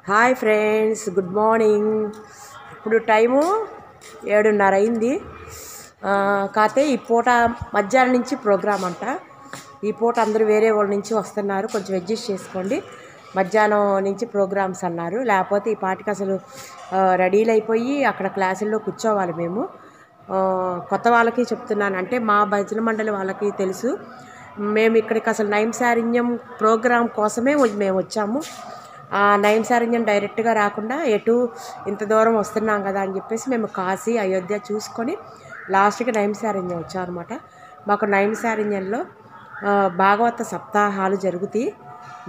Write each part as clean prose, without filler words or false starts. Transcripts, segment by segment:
Hi friends, good morning. ఇప్పుడు time 7:30 అయింది. కాకపోతే ఈ పూట మధ్యాహ్నం నుంచి ప్రోగ్రాం అంట. ఈ పూట అందరూ వేరే వాళ్ళ నుంచి వస్తున్నారు, కొంచెం అడ్జస్ట్ చేసుకోండి. మధ్యాహ్నం నుంచి ప్రోగ్రామ్స్ అన్నారు, లేకపోతే ఈ పాటికి అసలు రెడీలు అయిపోయి అక్కడ క్లాసుల్లో కూర్చోవాలి. మేము కొత్త వాళ్ళకి చెప్తున్నాను, అంటే మా భజన మండలి వాళ్ళకి తెలుసు. మేము ఇక్కడికి అసలు నైంసారణ్యం ప్రోగ్రాం కోసమే మేము వచ్చాము. నైంసారణ్యం డైరెక్ట్గా రాకుండా ఎటు ఇంత దూరం వస్తున్నాం కదా అని చెప్పేసి మేము కాశీ అయోధ్య చూసుకొని లాస్ట్కి నైంసారణ్యం వచ్చామన్నమాట. మాకు నైంసారణ్యంలో భాగవత సప్తాహాలు జరుగుతాయి.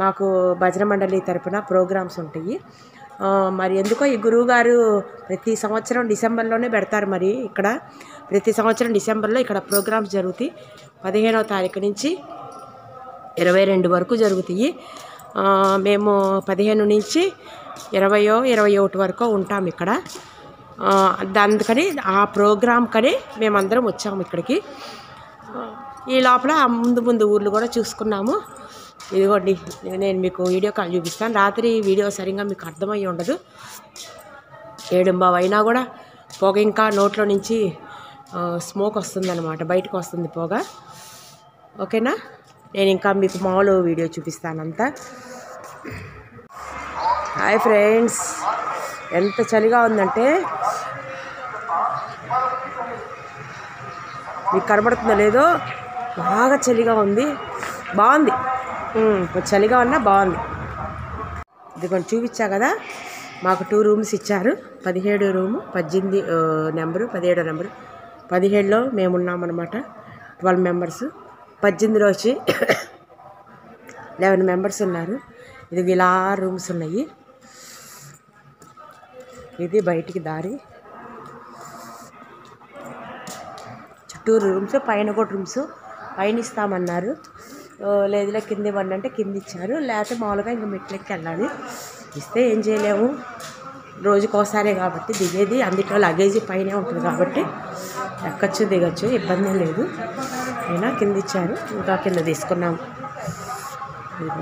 మాకు భజన మండలి తరపున ప్రోగ్రామ్స్ ఉంటాయి. మరి ఎందుకో ఈ గురువుగారు ప్రతి సంవత్సరం డిసెంబర్లోనే పెడతారు. మరి ఇక్కడ ప్రతి సంవత్సరం డిసెంబర్లో ఇక్కడ ప్రోగ్రామ్స్ జరుగుతాయి. 15వ తారీఖు నుంచి 22 వరకు జరుగుతాయి. మేము 15 నుంచి 20-21 వరకు ఉంటాం ఇక్కడ. అందుకని ఆ ప్రోగ్రాంకని మేమందరం వచ్చాము ఇక్కడికి. ఈ లోపల ముందు ఊర్లు కూడా చూసుకున్నాము. ఇదిగోండి, నేను మీకు వీడియో కాల్ చూపిస్తాను. రాత్రి వీడియో సరిగ్గా మీకు అర్థమయ్యి ఉండదు. 7:15 అయినా కూడా పొగ ఇంకా నోట్లో నుంచి స్మోక్ వస్తుందన్నమాట, బయటకు వస్తుంది పొగ. ఓకేనా, నేను ఇంకా మీకు మామూలు వీడియో చూపిస్తానంతా. హాయ్ ఫ్రెండ్స్, ఎంత చలిగా ఉందంటే మీకు కనబడుతుందో లేదో, బాగా చలిగా ఉంది. బాగుంది, చలిగా ఉన్నా బాగుంది. ఇది కొంచెం చూపించా కదా, మాకు 2 రూమ్స్ ఇచ్చారు. 17 రూము, 18 నెంబరు, 17 నెంబరు. 17లో మేము ఉన్నామన్నమాట, 12 మెంబర్స్. 18లో వచ్చి 11 మెంబర్స్ ఉన్నారు. ఇది ఇలా రూమ్స్ ఉన్నాయి. ఇది బయటికి దారి, చుట్టూరు రూమ్స్, పైన కూడా రూమ్స్. పైన ఇస్తామన్నారు, లేదులే కింద ఇవ్వండి అంటే కింద ఇచ్చారు. లేకపోతే మామూలుగా ఇంకా మెట్లెక్కి వెళ్ళాలి. ఇస్తే ఏం చేయలేము, రోజుకోసారే కాబట్టి దిగేది. అందులో లగేజీ పైనే ఉంటుంది కాబట్టి ఎక్కొచ్చు దిగచ్చు, ఇబ్బంది లేదు. అయినా కింద ఇచ్చారు, ఇంకా కింద తీసుకున్నాము.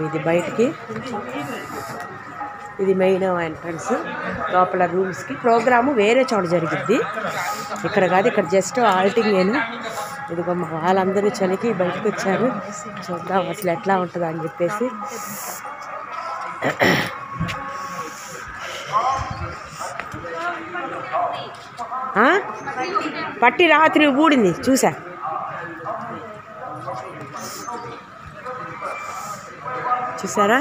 ఇది బయటికి, ఇది మెయిన్ ఎంట్రన్స్. లోపల రూమ్స్కి ప్రోగ్రాము వేరే చోట జరిగిద్ది, ఇక్కడ కాదు. ఇక్కడ జస్ట్ ఆల్టింగ్ నేను. ఇదిగో మా వాళ్ళందరూ చలికి బయటకు వచ్చారు. చూద్దాం అసలు ఎట్లా ఉంటుందా అని చెప్పేసి. పట్టి రాత్రి ఊడింది చూసా. చూసారా,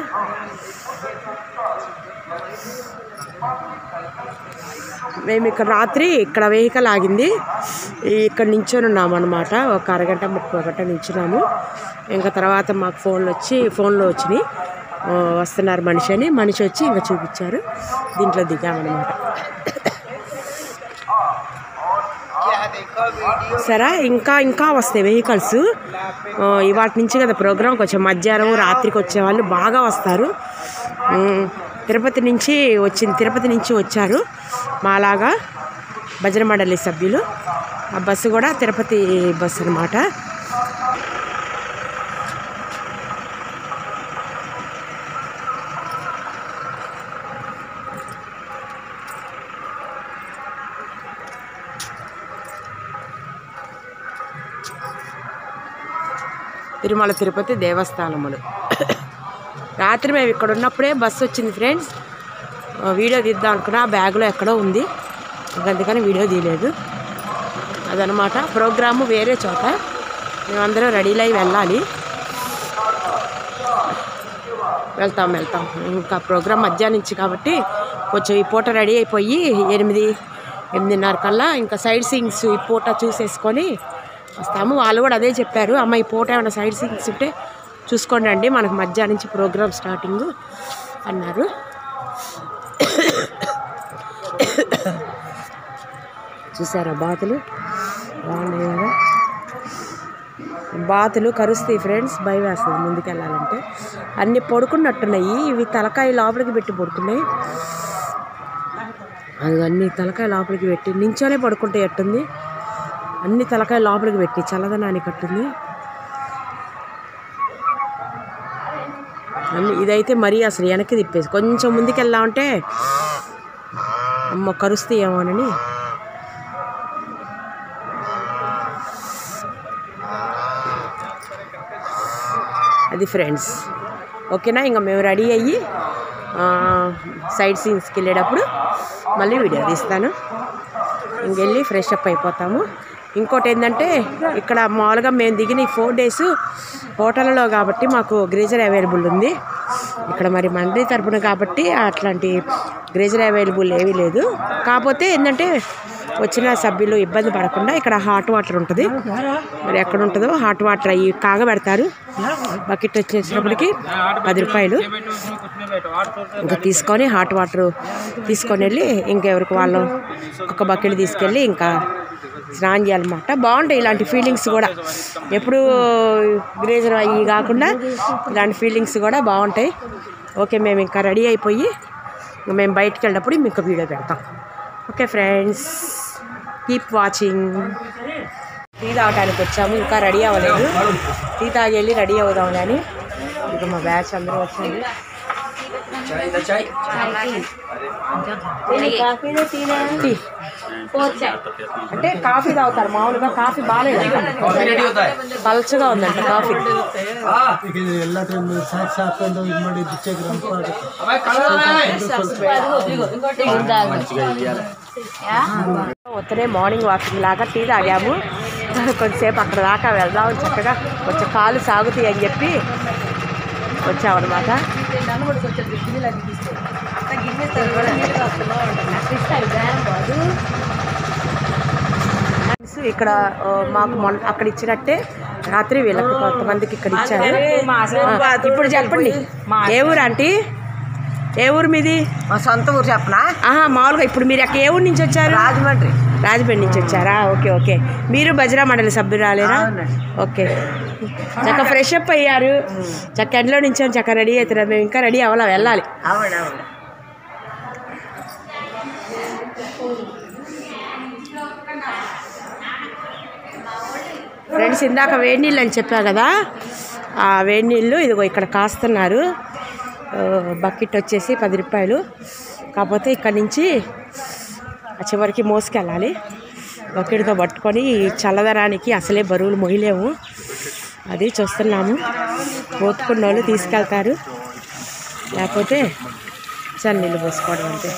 మేము ఇక్కడ రాత్రి ఇక్కడ వెహికల్ ఆగింది, ఇక్కడ నించొని ఉన్నాము అనమాట. ఒక అరగంట 30 గంట నించున్నాము. ఇంకా తర్వాత మాకు ఫోన్లో వచ్చినాయి, వస్తున్నారు మనిషి వచ్చి ఇంకా చూపించారు. దీంట్లో దిగామన్నమాట. సరే, ఇంకా వస్తాయి వెహికల్స్. ఇవాటి నుంచి కదా ప్రోగ్రాం, కొంచెం మధ్యాహ్నం రాత్రికి వచ్చేవాళ్ళు బాగా వస్తారు. తిరుపతి నుంచి వచ్చారు మాలాగా భజన మండలి సభ్యులు. ఆ బస్సు కూడా తిరుపతి బస్సు అనమాట. తిరుమల తిరుపతి దేవస్థానములు. రాత్రి మేము ఇక్కడ ఉన్నప్పుడే బస్సు వచ్చింది ఫ్రెండ్స్. వీడియో తీద్దాం అనుకున్నా, బ్యాగ్లో ఎక్కడో ఉంది, అందుకని వీడియో తీయలేదు. అదనమాట ప్రోగ్రాము వేరే చోట. మేమందరం రెడీలు అయి వెళ్ళాలి. వెళ్తాం. ఇంకా ప్రోగ్రాం మధ్యాహ్నం నుంచి కాబట్టి కొంచెం ఈ పూట రెడీ అయిపోయి 8-8:30 కల్లా ఇంకా సైడ్ సీయింగ్స్ ఈ పూట చూసేసుకొని వస్తాము. వాళ్ళు కూడా అదే చెప్పారు, అమ్మ ఈ పూట ఏమైనా సైడ్ సీయింగ్స్ ఉంటే చూసుకోండి అండి, మనకు మధ్యాహ్నం నుంచి ప్రోగ్రామ్ స్టార్టింగ్ అన్నారు. చూసారా బాతులు బాగున్నాయి కదా. బాతులు కరుస్తాయి ఫ్రెండ్స్, భయం వేస్తుంది ముందుకు వెళ్ళాలంటే. అన్నీ పడుకున్నట్టున్నాయి, ఇవి తలకాయ లోపలికి పెట్టి పడుకున్నాయి. అది అన్నీ తలకాయ లోపలికి పెట్టి నించోనే పడుకుంటే ఎట్టుంది, అన్ని తలకాయ లోపలికి పెట్టి చల్లదనానికి కట్టుంది. అన్ని ఇదైతే మరీ అసలు వెనక్కి తిప్పేసి కొంచెం ముందుకు వెళ్దామంటే అమ్మ కరుస్తాయేమోనని. అది ఫ్రెండ్స్. ఓకేనా, ఇంకా మేము రెడీ అయ్యి సైడ్ సీన్స్కి వెళ్ళేటప్పుడు మళ్ళీ వీడియో తీస్తాను. ఇంకెళ్ళి ఫ్రెష్ అప్ అయిపోతాము. ఇంకోటి ఏంటంటే ఇక్కడ మామూలుగా మేము దిగిన ఈ 4 days హోటల్లో కాబట్టి మాకు గ్రీజర్ అవైలబుల్ ఉంది. ఇక్కడ మరి మండీ తరపున కాబట్టి అట్లాంటి గ్రీజర్ అవైలబుల్ ఏమీ లేదు. కాకపోతే ఏంటంటే వచ్చిన సభ్యులు ఇబ్బంది పడకుండా ఇక్కడ హాట్ వాటర్ ఉంటుంది. మరి ఎక్కడ ఉంటుందో హాట్ వాటర్ అవి కాగబెడతారు. బకెట్ వచ్చేసినప్పటికి 10 రూపాయలు. ఇంకా తీసుకొని హాట్ వాటర్ తీసుకొని వెళ్ళి ఇంకెవరికి వాళ్ళు ఒక బకెట్ తీసుకెళ్ళి ఇంకా స్నానం చేయాలన్నమాట. బాగుంటాయి ఇలాంటి ఫీలింగ్స్ కూడా. ఎప్పుడు గ్రేజర్ అవి కాకుండా ఇలాంటి ఫీలింగ్స్ కూడా బాగుంటాయి. ఓకే, మేము ఇంకా రెడీ అయిపోయి మేము బయటికి వెళ్ళినప్పుడు మీకు వీడియో పెడతాం. Okay friends, keep watching. Tea తాగడానికి వచ్చాము, ఇంకా రెడీ అవ్వలేదు. టీ తాగి వెళ్ళి రెడీ అవుదాం కానీ ఇక మా బ్యాచ్ అందరూ వచ్చింది. టీ అంటే కాఫీ తాగుతారు మామూలుగా. కాఫీ బాగాలేదు, పల్చగా ఉందంట కాఫీ. వస్తేనే మార్నింగ్ వాకింగ్ లాగా టీ తాగాము. కొద్దిసేపు అక్కడ దాకా వెళ్దాం, చక్కగా కొంచెం కాలు సాగుతాయి అని చెప్పి వచ్చామన్నమాట. ఇక్కడ మాకు అక్కడ ఇచ్చినట్టే రాత్రి వీళ్ళకి కొంతమందికి ఇక్కడ ఇచ్చారు. ఇప్పుడు చెప్పండి, ఏ ఊరు ఆంటీ? ఏ ఊరు మీది? మా సొంత ఊరు చెప్పనా? మామూలుగా ఇప్పుడు మీరు అక్కడ ఏ ఊరు నుంచి వచ్చారు? రాజమండ్రి. రాజమండ్రి నుంచి వచ్చారా? Okay okay. మీరు బజ్రా మండలి సభ్యురాలేనా? ఓకే. చక్క ఫ్రెష్ అప్ అయ్యారు, చక్క ఎండలో నుంచి చక్క రెడీ అవుతున్నారు. మేము ఇంకా రెడీ అవ్వాలి, వెళ్ళాలి. అవునవును. ఫ్రెండ్స్, ఇందాక వేడి నీళ్ళు అని చెప్పా కదా, ఆ వేడి నీళ్ళు ఇదిగో ఇక్కడ కాస్తున్నారు. బకెట్ వచ్చేసి 10 రూపాయలు. కాకపోతే ఇక్కడ నుంచి చివరికి మోసుకెళ్ళాలి. బకెట్తో పట్టుకొని చల్లదనానికి అసలే బరువులు మొయ్యలేము. అది చూస్తున్నాము. పోతుకున్న వాళ్ళు తీసుకెళ్తారు, లేకపోతే చన్నీళ్ళు పోసుకోవడం అంతే.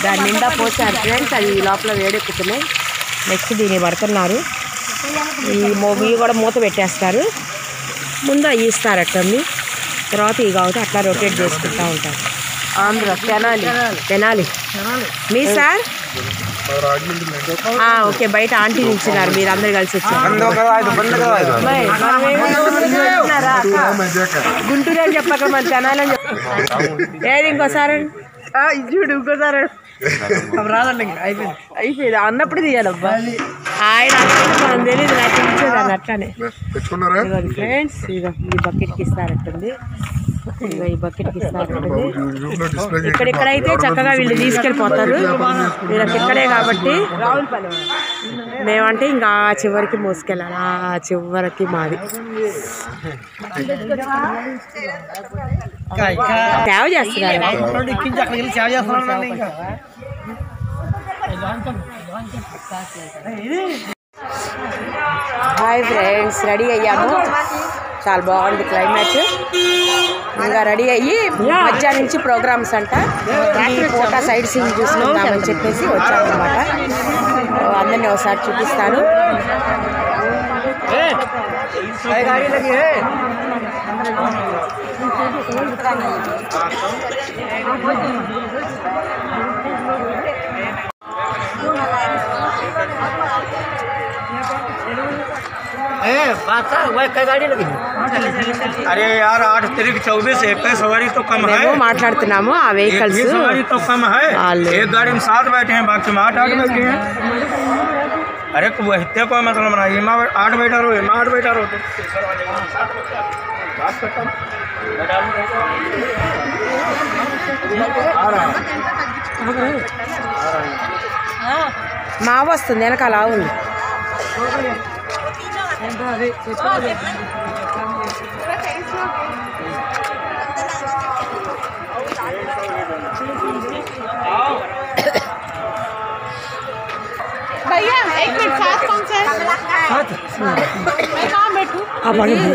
దాని నిండా పోసారు ఫ్రెండ్స్. అది లోపల వేడెక్కుతున్నాయి. నెక్స్ట్ దీన్ని పడుతున్నారు. ఈ ఇవి కూడా మూత పెట్టేస్తారు. ముందు అవి ఇస్తారట్టండి, తర్వాత ఇవి కాబట్టి అట్లా రొటేట్ చేసుకుంటూ ఉంటారు. ఆంధ్ర తెనాలి. మీ సార్? ఓకే, బయట ఆంటీ నిల్చున్నారు, మీరు అందరు కలిసి వచ్చారు. గుంటూరు అని చెప్పక మన తెనాలి అని చెప్ప. ఏది ఇంకోసారి చూడు, ఇంకోసారి అయిపోయింది అన్నప్పుడు తీయాలబ్బా. ఆయన మనం తెలియదు, నాకు ఇచ్చేదాన్ని అట్లానే. ఫ్రెండ్స్, ఇక ఈ బకెట్కి ఇస్తారట్టుంది. ఇక ఈ బకెట్కి ఇస్తారట్టుంది. ఇక్కడిక్కడైతే చక్కగా వీళ్ళు తీసుకెళ్ళిపోతారు. వీళ్ళకి ఇక్కడే కాబట్టి మేమంటే ఇంకా చివరికి మోసుకెళ్ళాలి. ఆ చివరికి మాది సేవ చేస్తున్నారు. హాయ్ ఫ్రెండ్స్, రెడీ అయ్యాము. చాలా బాగుంది క్లైమేట్. ఇంకా రెడీ అయ్యి మధ్యాహ్నం నుంచి ప్రోగ్రామ్స్ అంట. ఈ పూట సైడ్ సీన్ చూసుకుందామని చెప్పేసి వచ్చామన్నమాట. అందరినీ ఒకసారి చూపిస్తాను. अरे यार 8 तारीख 24 एक सवारी तो कम है. మాట్లాడుతున్నాము ఆ వెహికల్స్. सवारी तो कम है. एक गाड़ी में 7 बैठे हैं, बाकी में 8 बैठे हैं. अरे इतने कोई मतलब ना, इमा 8 बैठा रहो, इमा 8 बैठा रहो. మా వస్తుంది వెనకాల ఉంది.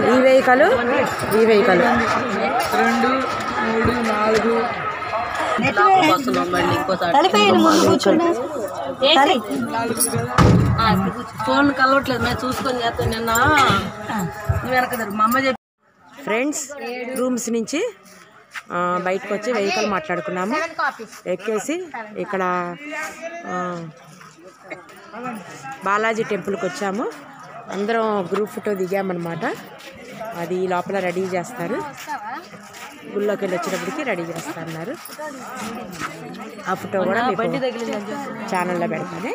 ఈ వెహికల్ 2, 3, 4 ఫోన్ కలవట్లేదు మేము చూసుకొని చేస్తాం. నిన్న వెనకదారు మా అమ్మ చెప్పి ఫ్రెండ్స్ రూమ్స్ నుంచి బయటకు వచ్చి వెహికల్ మాట్లాడుకున్నాము. ఎక్కేసి ఇక్కడ బాలాజీ టెంపుల్కి వచ్చాము. అందరం గ్రూప్ ఫోటో దిగామన్నమాట. అది లోపల రెడీ చేస్తారు, గుళ్ళోకి వెళ్ళి వచ్చేటప్పటికి రెడీ చేస్తున్నారు. ఆ ఫోటో కూడా ఛానల్లో పెడతాను.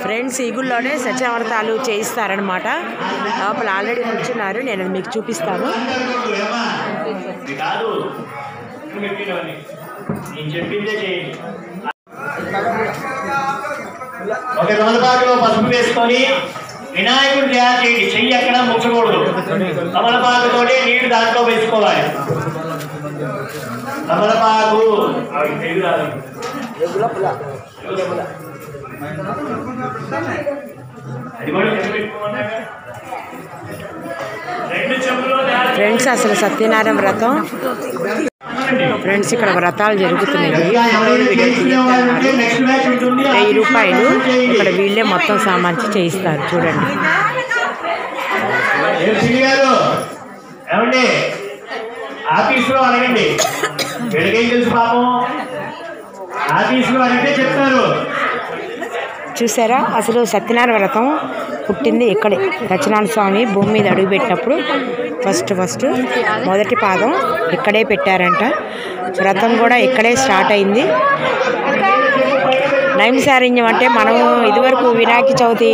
ఫ్రెండ్స్ ఈ గుళ్ళోనే సత్యావ్రతాలు చేయిస్తారనమాట. లోపల ఆల్రెడీ కూర్చున్నారు, నేను మీకు చూపిస్తాను. ఒక తమలపాకులో పసుపు వేసుకొని వినాయకుడు తయారు చేయండి. చెయ్యి ఎక్కడ ముచ్చకూడదు. తమలపాకుతోటి నీళ్లు దాంట్లో వేసుకోవాలి. తమలపాకు ఫ్రెండ్స్ అసలు సత్యనారాయణ వ్రతం ఫ్రెండ్స్ ఇక్కడ వ్రతాలు జరుగుతున్నాయి. 1000 రూపాయలు ఇక్కడ వీళ్ళే మొత్తం సామాన్చి చేయిస్తారు. చూడండి ఏమండి ఆఫీసులో అడగండి. వెలుగేం తెలుసు పాపం, ఆఫీసులో అడిగితే చెప్తారు. చూసారా అసలు సత్యనారాయణ వ్రతం పుట్టింది ఇక్కడే. సత్యనారాయణ స్వామి భూమి మీద అడుగుపెట్టినప్పుడు ఫస్ట్ మొదటి పాదం ఇక్కడే పెట్టారంట. వ్రతం కూడా ఇక్కడే స్టార్ట్ అయింది. నైమిసారణ్యం అంటే మనం ఇదివరకు వినాయక చవితి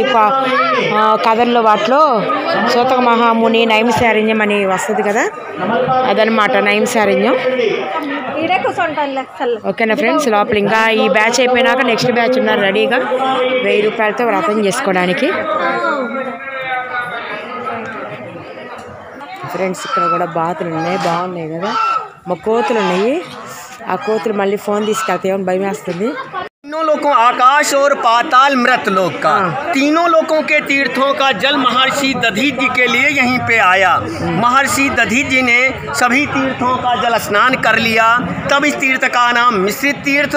కథల్లో వాటిలో సూతక మహాముని నైమిసారణ్యం అని వస్తుంది కదా, అదనమాట నైమిసారణ్యం. ఓకేనా ఫ్రెండ్స్, లోపల ఇంకా ఈ బ్యాచ్ అయిపోయినాక నెక్స్ట్ బ్యాచ్ ఉన్నారు రెడీగా 1000 రూపాయలతో వ్రతం చేసుకోవడానికి. ఫ్రెండ్స్ ఇక్కడ కూడా బాతులు ఉన్నాయి, బాగున్నాయి కదా. మా కోతులు ఉన్నాయి. ఆ కోతులు మళ్ళీ ఫోన్ తీసుకెళ్తాయి అని భయం వేస్తుంది. तीनों लोकों आकाश और पाताल मृत लोक का तीनों लोकों के तीर्थों का जल महर्षि दधीच जी के लिए यहीं पे आया। महर्षि दधीच जी ने सभी तीर्थों का जल स्नान कर लिया, तब इस तीर्थ का नाम मिश्रित तीर्थ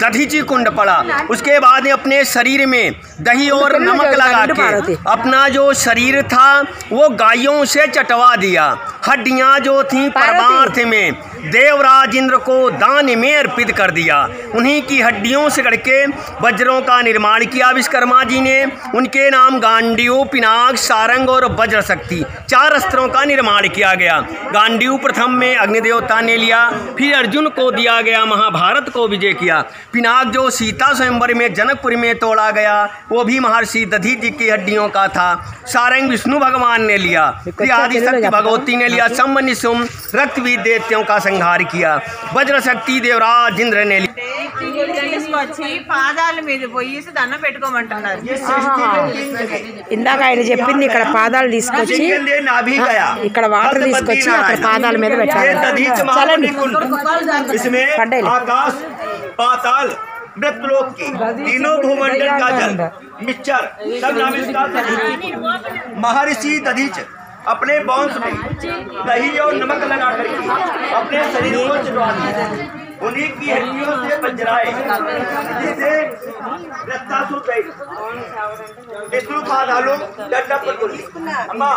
दधीची कुंड पड़ा। उसके बाद अपने शरीर में दही और नमक लगा के अपना जो शरीर था वो गायों से चटवा दिया। हड्डियां जो थी परमार्थ में देवराज इंद्र को दान में अर्पित कर दिया। उन्हीं की हड्डियों से गढ़के वज्रों का निर्माण किया विश्वकर्मा जी ने। उनके नाम गांडीव, पिनाक, सारंग और वज्र शक्ति 4 अस्त्रों का निर्माण किया गया। गांडीव प्रथम में अग्निदेवता ने लिया, फिर अर्जुन को दिया गया, महाभारत को विजय किया। पिनाक जो सीता स्वयंवर में जनकपुर में तोड़ा गया वो भी महर्षि दधीच जी की हड्डियों का था। सारंग विष्णु भगवान ने लिया, आदि शक्ति भगवती ने लिया। सम निशुम रक्तवीर दैत्यों का संहार किया। वज्र शक्ति देवराज इंद्र ने लिया। పాదాల మీద పోయేసి దండం పెట్టుకోమంటున్నారు. ఇందాక ఆయన చెప్పింది ఇక్కడ పాదాలు తీసుకొచ్చి ఇక్కడ వాటర్ తీసుకొచ్చి అక్కడ పాదాల మీద పెట్టాలి. मृतलोक की तीनों भूमंडल का जल मिक्सचर सब नाम इसका महर्षि दधीच अपने बांस में दही और नमक लगा करके अपने शरीर को चढ़वा दिया। उन्हीं की हड्डियों से बजराए जिससे रत्तासुर गए इसको पादालो डंडा पर बोली अम्मा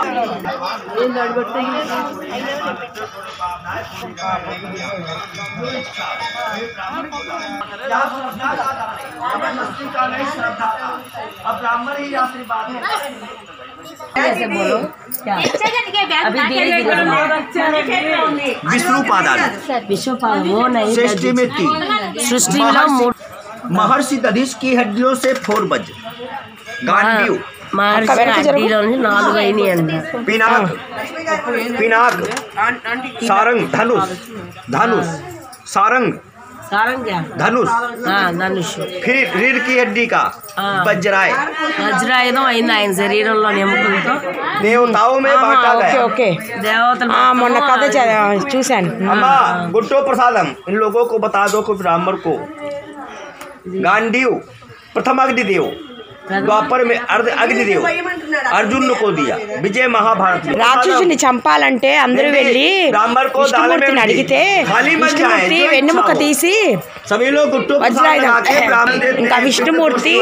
अब ब्राह्मण ही आशीर्वाद है ऐसे बोलो क्या अभी धीरे विष्णु पादाल विश्वपाल वो नहीं सृष्टि में तीन सृष्टि महर्षि दधीच की हड्डियों से 4 बज गांडीव महर्षి హడ్డీలోని 4 అయినాయండి पिनाक पिनाक सारंग धनुष धनुष सारंग सारंग क्या धनुष हाँ धनुष फिर रीढ़ की हड्डी का वज्राय వజ్రాయుధం అయింది ఆయన శరీరంలో ఎముకలతో देवताओं में बांटा ఓకే गया ఓకే దేవతలు మొన్న కథ చూశాను अम्मा गुट्टो प्रसादम इन लोगों को बता दो कि ब्राह्मण को गांडीव प्रथम अग्निदेव द्वापर में अग्निदेव अर्जुन को दिया विजय महाभारत में రాక్షసుని చంపాలంటే అందరూ వెళ్ళి విష్ణుమూర్తిని అడిగితే విష్ణుమూర్తి వెన్నెముక తీసి सभी लोग गुट्टो వజ్రాయుధం ఇంకా విష్ణుమూర్తి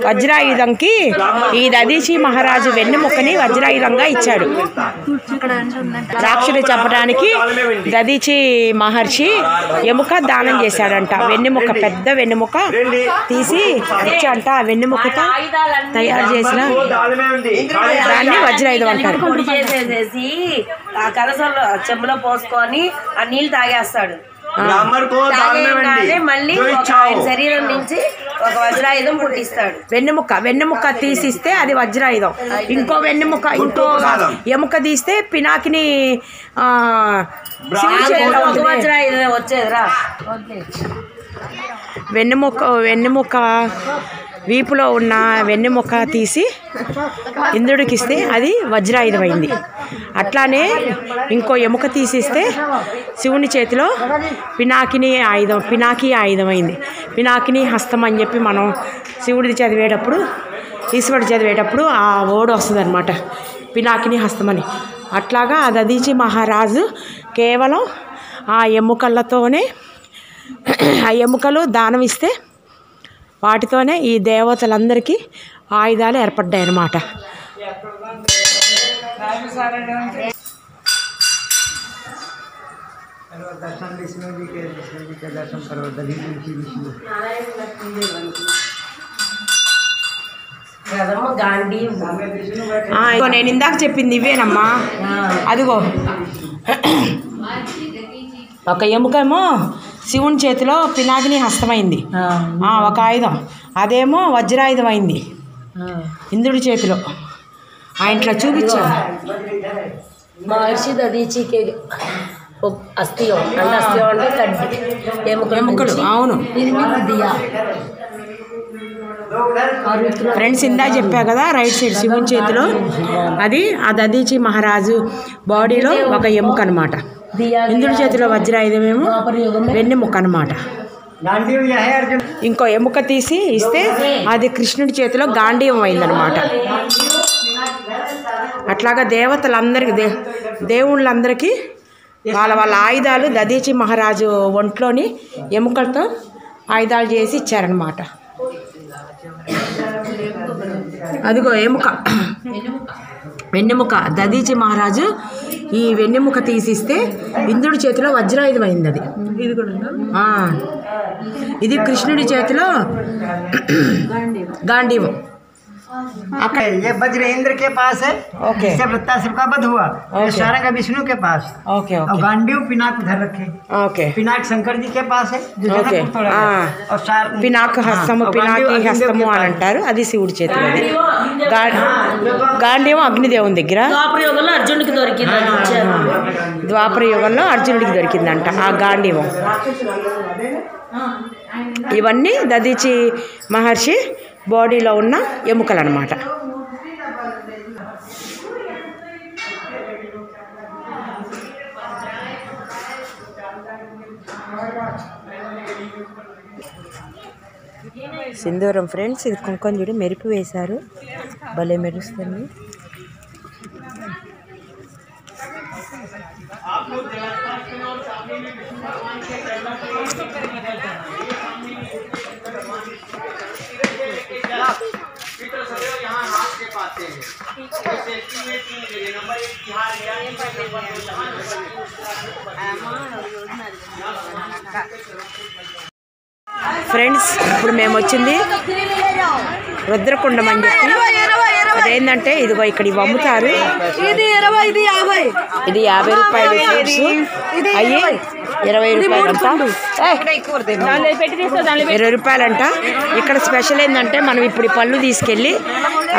వజ్రాయుధంకి ఈ దధీచి మహారాజు వెన్నెముకని వజ్రాయుధంగా ఇచ్చాడు. రాక్షసుని చంపడానికి దధీచి మహర్షి ఎముక దానం చేశాడంట. వెన్నెముక పెద్ద వెన్నెముక తీసి ఇచ్చంట. ఆ వెన్నెముకతో తయారు చేసిన దాన్ని వజ్రాయుధం అంటారు. పొడి చేసేసి ఆ కలసంలో చెంబులో పోసుకొని ఆ నీళ్ళు తాగేస్తాడు. మళ్ళీ ఆయన శరీరం నుంచి ఒక వజ్రాయుధం పుట్టిస్తాడు. వెన్నెముక తీసిస్తే అది వజ్రాయుధం. ఇంకో ఎముక తీస్తే పినాకిని వజ్రాయుధం వచ్చేదిరా. వెన్నెముక వీపులో ఉన్న వెన్నెముక తీసి ఇంద్రుడికి ఇస్తే అది వజ్రాయుధమైంది. అట్లానే ఇంకో ఎముక తీసిస్తే శివుని చేతిలో పినాకి ఆయుధమైంది. పినాకిని హస్తం అని చెప్పి మనం శివుడిది చదివేటప్పుడు ఈశ్వరుడు చదివేటప్పుడు ఆ ఓడు వస్తుంది అనమాట, పినాకిని హస్తమని. అట్లాగా ఆ దధీచి మహారాజు కేవలం ఆ ఎముకలతోనే ఆ ఎముకలు దానం ఇస్తే వాటితోనే ఈ దేవతలందరికీ ఆయుధాలు ఏర్పడ్డాయి అన్నమాట. నేను ఇందాక చెప్పింది ఇవేనమ్మా. అదిగో ఒక ఎముకేమో శివుని చేతిలో పినాకిని హస్తమైంది, ఒక ఆయుధం. అదేమో వజ్రాయుధం అయింది ఇంద్రుడి చేతిలో. ఆయనట్లా చూపించారు. మహర్షి దధీచికి అస్థియం అంటే అస్థియం అంటే కడ్డి ఎముకలు. అవును ఫ్రెండ్స్, ఇందా చెప్పా కదా రైట్ సైడ్ శివుని చేతిలో అది ఆ దధీచి మహారాజు బాడీలో ఒక ఎముక అనమాట. ఇంద్రుడి చేతిలో వజ్రాయుధమేమో వెన్నెముక అనమాట. ఇంకో ఎముక తీసి ఇస్తే అది కృష్ణుడి చేతిలో గాంధీవం అయిందనమాట. అట్లాగా దేవతలందరికీ దేవుళ్ళందరికీ వాళ్ళ ఆయుధాలు దధీచి మహారాజు ఒంట్లోని ఎముకలతో ఆయుధాలు చేసి ఇచ్చారనమాట. అదిగో వెన్నెముక దధీచి మహారాజు ఈ వెన్నెముక తీసిస్తే ఇంద్రుడి చేతిలో వజ్రాయుధం అయింది. అది ఇది కృష్ణుడి చేతిలో గాంధీవం. ये वज्र इंद्र के पास है, ओके। जिससे वृत्तासुर का वध हुआ। ये सारंग विष्णु के पास, ఓకే और गांडीव पिनाक उधर रखे। ఓకే पिनाक शंकर जी के पास है, जो ఓకే जनकपुर तोड़ा गया। और పినాక హస్తము పినాకి హస్తము అని అంటారు. అది శివుడి చేతిలో. గాంధీవం అగ్నిదేవుని దగ్గర ద్వాపర యుగంలో అర్జునుడికి దొరికింది. ద్వాపర యుగంలో అర్జునుడికి దొరికిందంట ఆ గాంధీవం. ఇవన్నీ దధీచి మహర్షి బాడీలో ఉన్న ఎముకలు అన్నమాట. సింధూరం ఫ్రెండ్స్, ఇది కుంకుమ చూడు మెరుపు వేశారు, భలే మెరుస్తుంది. आप लोग जलास्पर्श करें और सामने में विष्णु भगवान के चरणों को पितर सदैव यहाँ हाथ से पाते हैं। सेफ्टी में 3 जगह, नंबर 1 बिहार गया, नंबर 2 ఫ్రెండ్స్ ఇప్పుడు మేము వచ్చింది రుద్రకుండం అని చెప్పి, అదేంటంటే ఇదిగో ఇక్కడ ఇవి అమ్ముతారు. ఇది 50 రూపాయలు ఫ్రూట్స్, అయ్యి 20 రూపాయలంట, 20 రూపాయలంట. ఇక్కడ స్పెషల్ ఏంటంటే మనం ఇప్పుడు ఈ పళ్ళు తీసుకెళ్ళి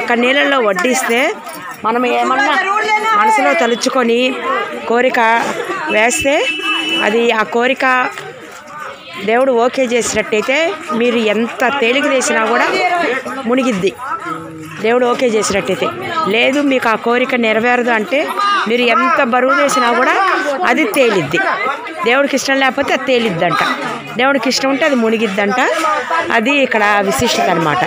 అక్కడ నీళ్ళల్లో వడ్డిస్తే మనం ఏమన్నా మనసులో తలుచుకొని కోరిక వేస్తే అది ఆ కోరిక దేవుడు ఓకే చేసినట్టయితే మీరు ఎంత తేలిక చేసినా కూడా మునిగిద్ది. దేవుడు ఓకే చేసినట్టయితే. లేదు మీకు ఆ కోరిక నెరవేరదు అంటే మీరు ఎంత బరువు వేసినా కూడా అది తేలిద్ది. దేవుడికి ఇష్టం లేకపోతే అది తేలిద్దంట, దేవుడికి ఇష్టం ఉంటే అది మునిగిద్దంట. అది ఇక్కడ విశిష్టత అన్నమాట.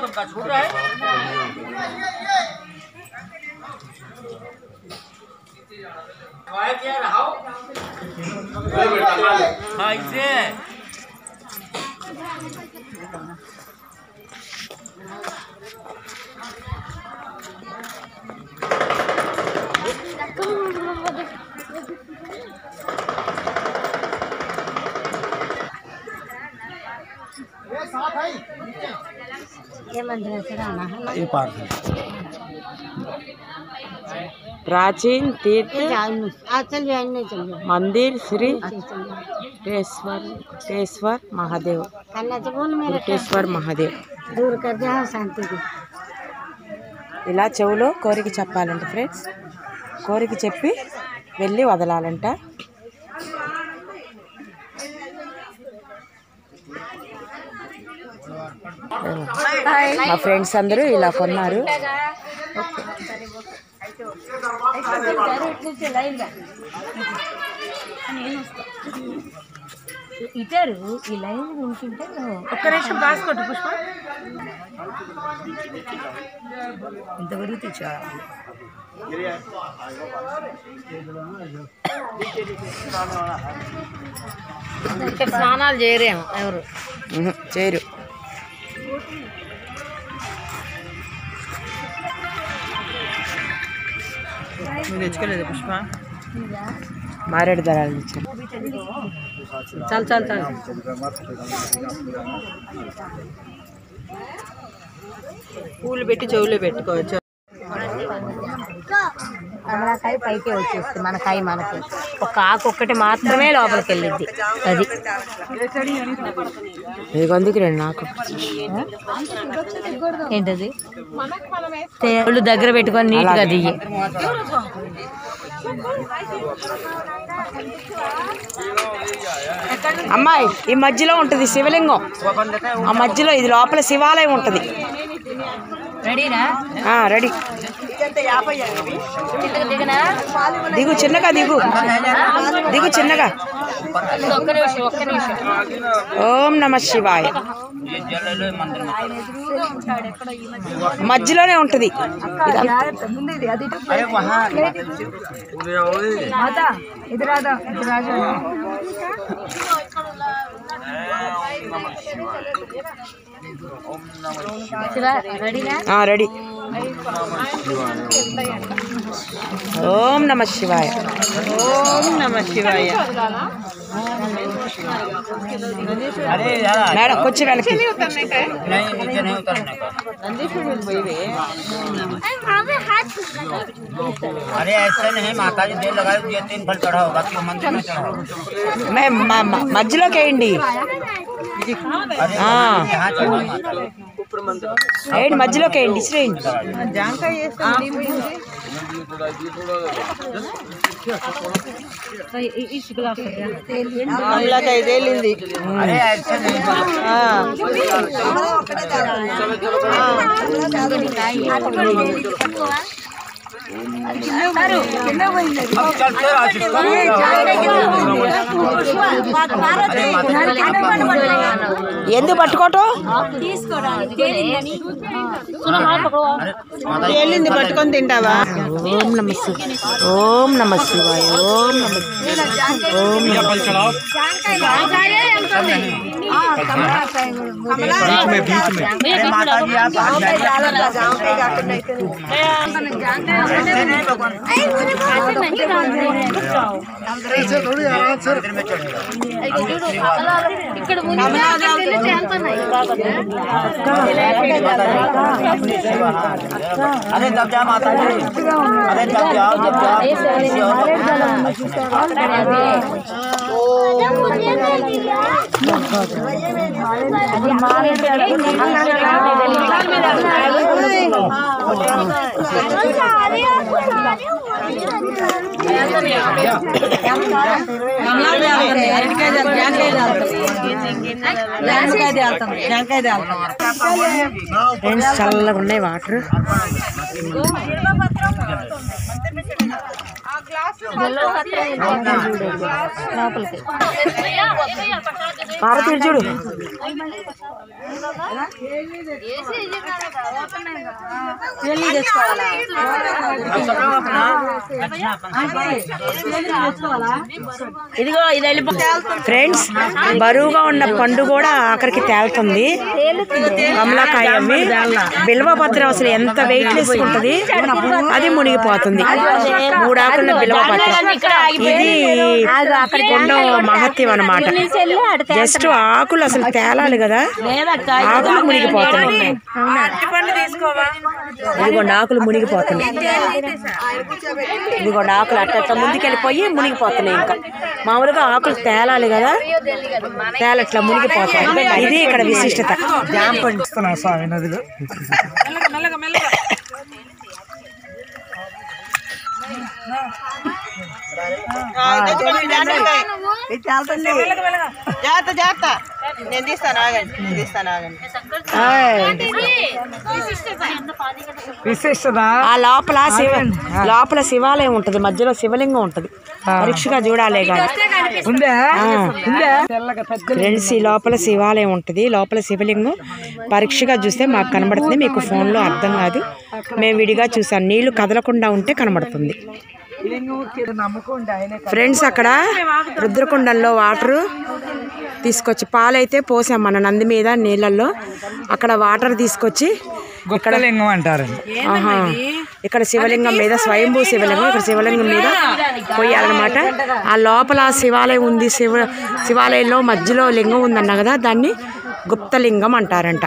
तुमका छूट रहा है। क्या रहा हाँ इसे प्राचीन तीर्थ मंदिर श्री टेश्वर महादेव, टेश्वर महादेव. दूर कर दे शांति की. ఇలా చెవులో కోరిక చెప్పాలంట ఫ్రెండ్స్. కోరిక చెప్పి వెళ్ళి వదలాలంట. మా ఫ్రెండ్స్ అందరూ ఇలా కొన్నారు. ఇటారు ఈ లైన్ ఉంటుంటే ఒక్క నిమిషం కాసుకోండి పుష్ప. ఇంతవరకు తెచ్చా స్నానాలు చేయరేమో ఎవరు చేయరు. తెచ్చుకోలేదు పుష్ప. మారేడు దళాలు ఇచ్చారు. చాలు చాలు చాలు. పూలు పెట్టి చెవులో పెట్టుకోవచ్చు. కమలాకాయ పైకే వచ్చేస్తుంది, మన కాయ మనకి ఒక ఆకు ఒక్కటి మాత్రమే లోపలికి వెళ్ళిద్ది. అది అందుకు రండి నాకు ఏంటది ఒళ్ళు దగ్గర పెట్టుకొని నీట్గా దిగి. అమ్మాయి ఈ మధ్యలో ఉంటుంది శివలింగం, ఆ మధ్యలో ఇది లోపల శివాలయం ఉంటుంది. రెడీనా? రెడీ. దిగు చిన్నగా, దిగు దిగు చిన్నగా. ఒక్క నిమిషం ఒక్క నిమిషం. ఓం నమ శివాయ. మధ్యలోనే ఉంటుంది. రెడీ. ఓం నమ శివాయ. ఓం నమ శివాయ. మేడం కొంచెం వెనక్కి. अरे ऐसा नहीं, माता जी देर लगा 3 फल चढ़ाओ, बाकी मंदिर में चढ़ाओ. మధ్యలోకి వేయండి. यहाँ चढ़ाओ माता. ఏంటి మధ్యలోకి ఏంటి ఇసిరేయండి. కమలాకి 5 ఏళ్ళింది. ఎందుకు పట్టుకోవటం ఏళ్ళింది పట్టుకొని తింటావా? ఓం నమ శివాయ, ఓం నమ శివాయ, ఓం నమ ఓం अरे जब जा माता जी, अरे जब जाओ ఫ్రెండ్స్ చల్లగా ఉన్నాయి వాటర్. భారతీయ చూడు ఇదిగో ఇది వెళ్ళిపో. ఫ్రెండ్స్ బరువుగా ఉన్న పండు కూడా ఆఖరికి తేలుతుంది. కమలాకాయ బిల్వపత్రం అసలు ఎంత వెయిట్ లెస్ ఉంటుంది, అది మునిగిపోతుంది. 3 ఆకుల బిల్వపత్రం, ఇది ఉండో మహత్యం అన్నమాట. జస్ట్ ఆకులు అసలు తేలాలి కదా, ఆకులు మునిగిపోతున్నాయి. ఇదిగోండి ఆకులు మునిగిపోతున్నాయి. ఇదిగోండి ఆకులు అట్ట ముందుకెళ్ళిపోయి మునిగిపోతున్నాయి. ఇంకా మామూలుగా ఆకులు తేలాలి కదా, తేలట్లా మునిగిపోతాయి. ఇది ఇక్కడ విశిష్టత. జామ పండిస్తున్నా స్వామి నదిలో. ఆ లోపల శివాలయం ఉంటది, మధ్యలో శివలింగం ఉంటది. పరీక్షగా చూడాలే కానీ ఫ్రెండ్స్, ఈ లోపల శివాలయం ఉంటది, లోపల శివలింగం పరీక్షగా చూస్తే మాకు కనబడుతుంది. మీకు ఫోన్లో అర్థం కాదు, మేము విడిగా చూసాం. నీళ్లు కదలకుండా ఉంటే కనబడుతుంది. ఫ్రెండ్స్ అక్కడ రుద్రకుండంలో వాటరు తీసుకొచ్చి, పాలైతే పోసాం మన నంది మీద నీళ్ళల్లో. అక్కడ వాటర్ తీసుకొచ్చి ఇక్కడ లింగం అంటారు. ఇక్కడ శివలింగం మీద, స్వయంభూ శివలింగం, ఇక్కడ శివలింగం మీద పోయాలన్నమాట. ఆ లోపల శివాలయం ఉంది, శివాలయంలో మధ్యలో లింగం ఉందన్నా కదా, దాన్ని గుప్తలింగం అంటారంట.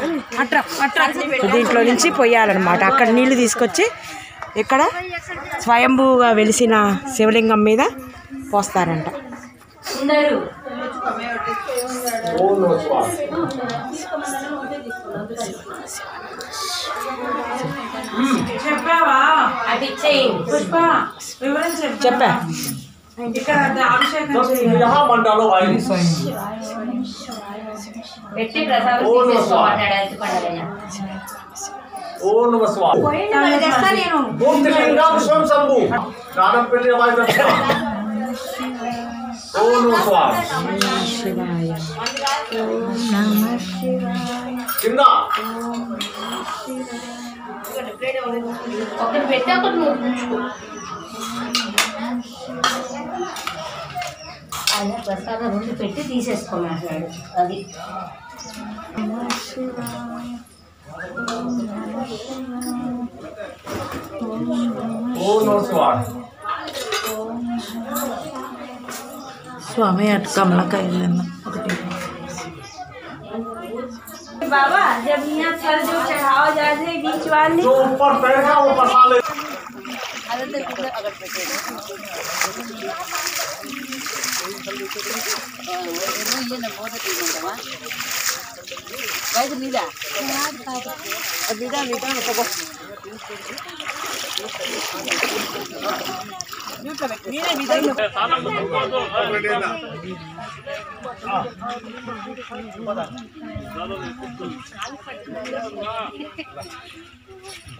దీంట్లో నుంచి పోయాలన్నమాట. అక్కడ నీళ్లు తీసుకొచ్చి ఇక్కడ స్వయంభూగా వెలిసిన శివలింగం మీద పోస్తారంట. చెప్పా ఆయన ప్రసాదం 2 పెట్టి తీసేసుకున్నాడు. అది स्वामी अट कमलाकाय बाबा जब यहाँ पर जो चढ़ावा जाते हैं बीच वाले जो ऊपर बैठा वो बसा ले।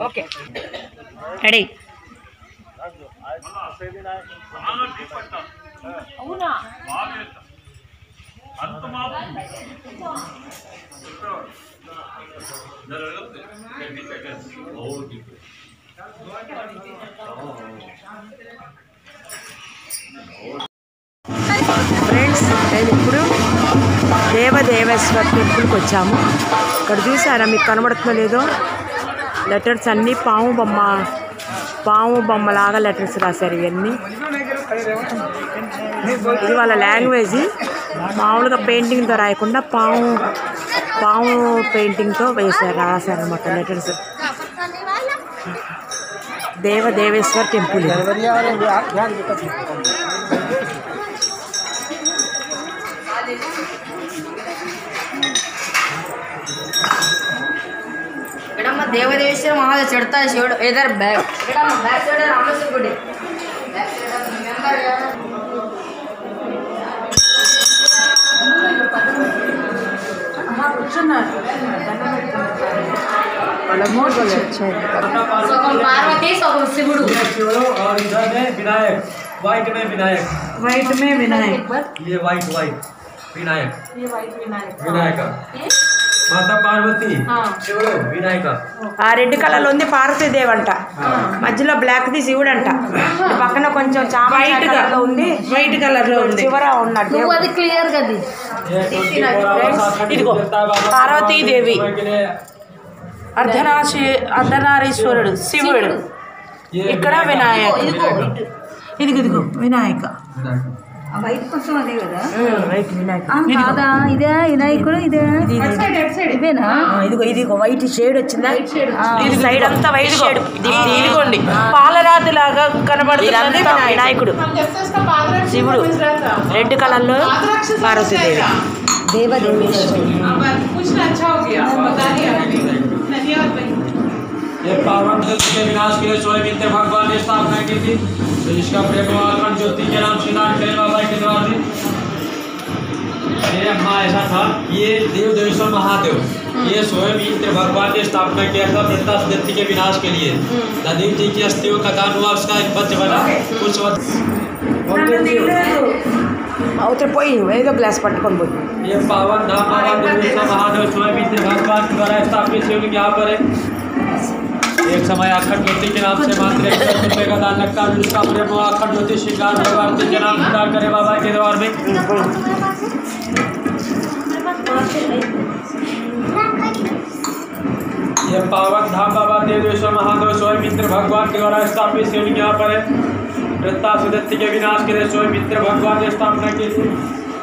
Okay ready. ఫ్రెండ్స్, నేను ఇప్పుడు దేవదేవేశ్వర టెంపుల్కి వచ్చాము. ఇక్కడ చూసారా, మీకు కనబడుతుందో లేదో, లెటర్స్ అన్నీ పాము బొమ్మలాగా లెటర్స్ రాశారు. ఇవన్నీ ఇది వాళ్ళ లాంగ్వేజ్. మామూలుగా పెయింటింగ్తో రాయకుండా పాము పెయింటింగ్తో రాశారనమాట లెటర్స్. దేవదేవేశ్వర టెంపుల్. देवदेवेश्वर महादेव चढ़ता है शिव इधर बैक बैक साइड रामेश्वर गुडी पार्वती शिवुడు और इधर में विनायक, व्हाइट में विनायक, ये व्हाइट विनायक, विनायक माता पार्वती, शिवुడు विनायक. ఆ రెడ్ కలర్ లో ఉంది పార్వతీదేవి అంట, మధ్యలో బ్లాక్ ది శివుడు అంట, పక్కన కొంచెం వైట్ కలర్ లో ఉంది, చివర ఉన్నాడు. అది క్లియర్ కది ఇదిగో పార్వతీదేవి, అర్ధనారీశ్వరుడు శివుడు, ఇక్కడ వినాయక, ఇదిగో వినాయక. వైట్ కోసం అదే కదా వైట్ వినాయక. కాదా ఇదే వినాయకుడు ఇదే ఇదేనా ఇదిగో వైట్ షేడ్ వచ్చిందా, ఇది సైడ్ అంతా వైట్ షేడ్. ఇదిగోండి పాలరాతి లాగా కనబడుతుంది వినాయకుడు, శివుడు రెడ్ కలర్ లో, పార్వతీదేవి, దేవదేవేశ్వరుడు. ये पावन जगत के विनाश के लिए स्वयं इंद्र भगवान ने स्थापना की थी, तो इसका प्रेम आत्मन ज्योति के नाम श्रीनाथ करे बाबा के द्वार से। ये हाँ ऐसा था, ये देवदेवेश्वर महादेव ये स्वयं इंद्र भगवान ने स्थापना किया था वृत्तासुर दैत्य के विनाश के लिए। नदी जी की अस्थियों का दान हुआ, उसका एक वज्र बना कुछ అవతల పోయి ఏదో గ్లాస్ పట్టుకొని పోయి. ये पावन धाम बाबा देवेश्वर महादेव स्वयं इंद्र भगवान के द्वारा स्थापित शिवलिंग यहाँ पर है। एक समय अखंड ज्योति के नाम से मात्र 100 रुपये का दान लगता है, जिसका प्रेम अखंड ज्योति श्रृंगार भगवती के नाम से दान करे बाबा के द्वार में। ये पावन धाम बाबा देवेश्वर महादेव स्वयं इंद्र भगवान के द्वारा स्थापित शिवलिंग यहाँ पर है। वृत्तासुर दैत्य के विनाश के लिए स्वयं इंद्र भगवान ने स्थापना की थी,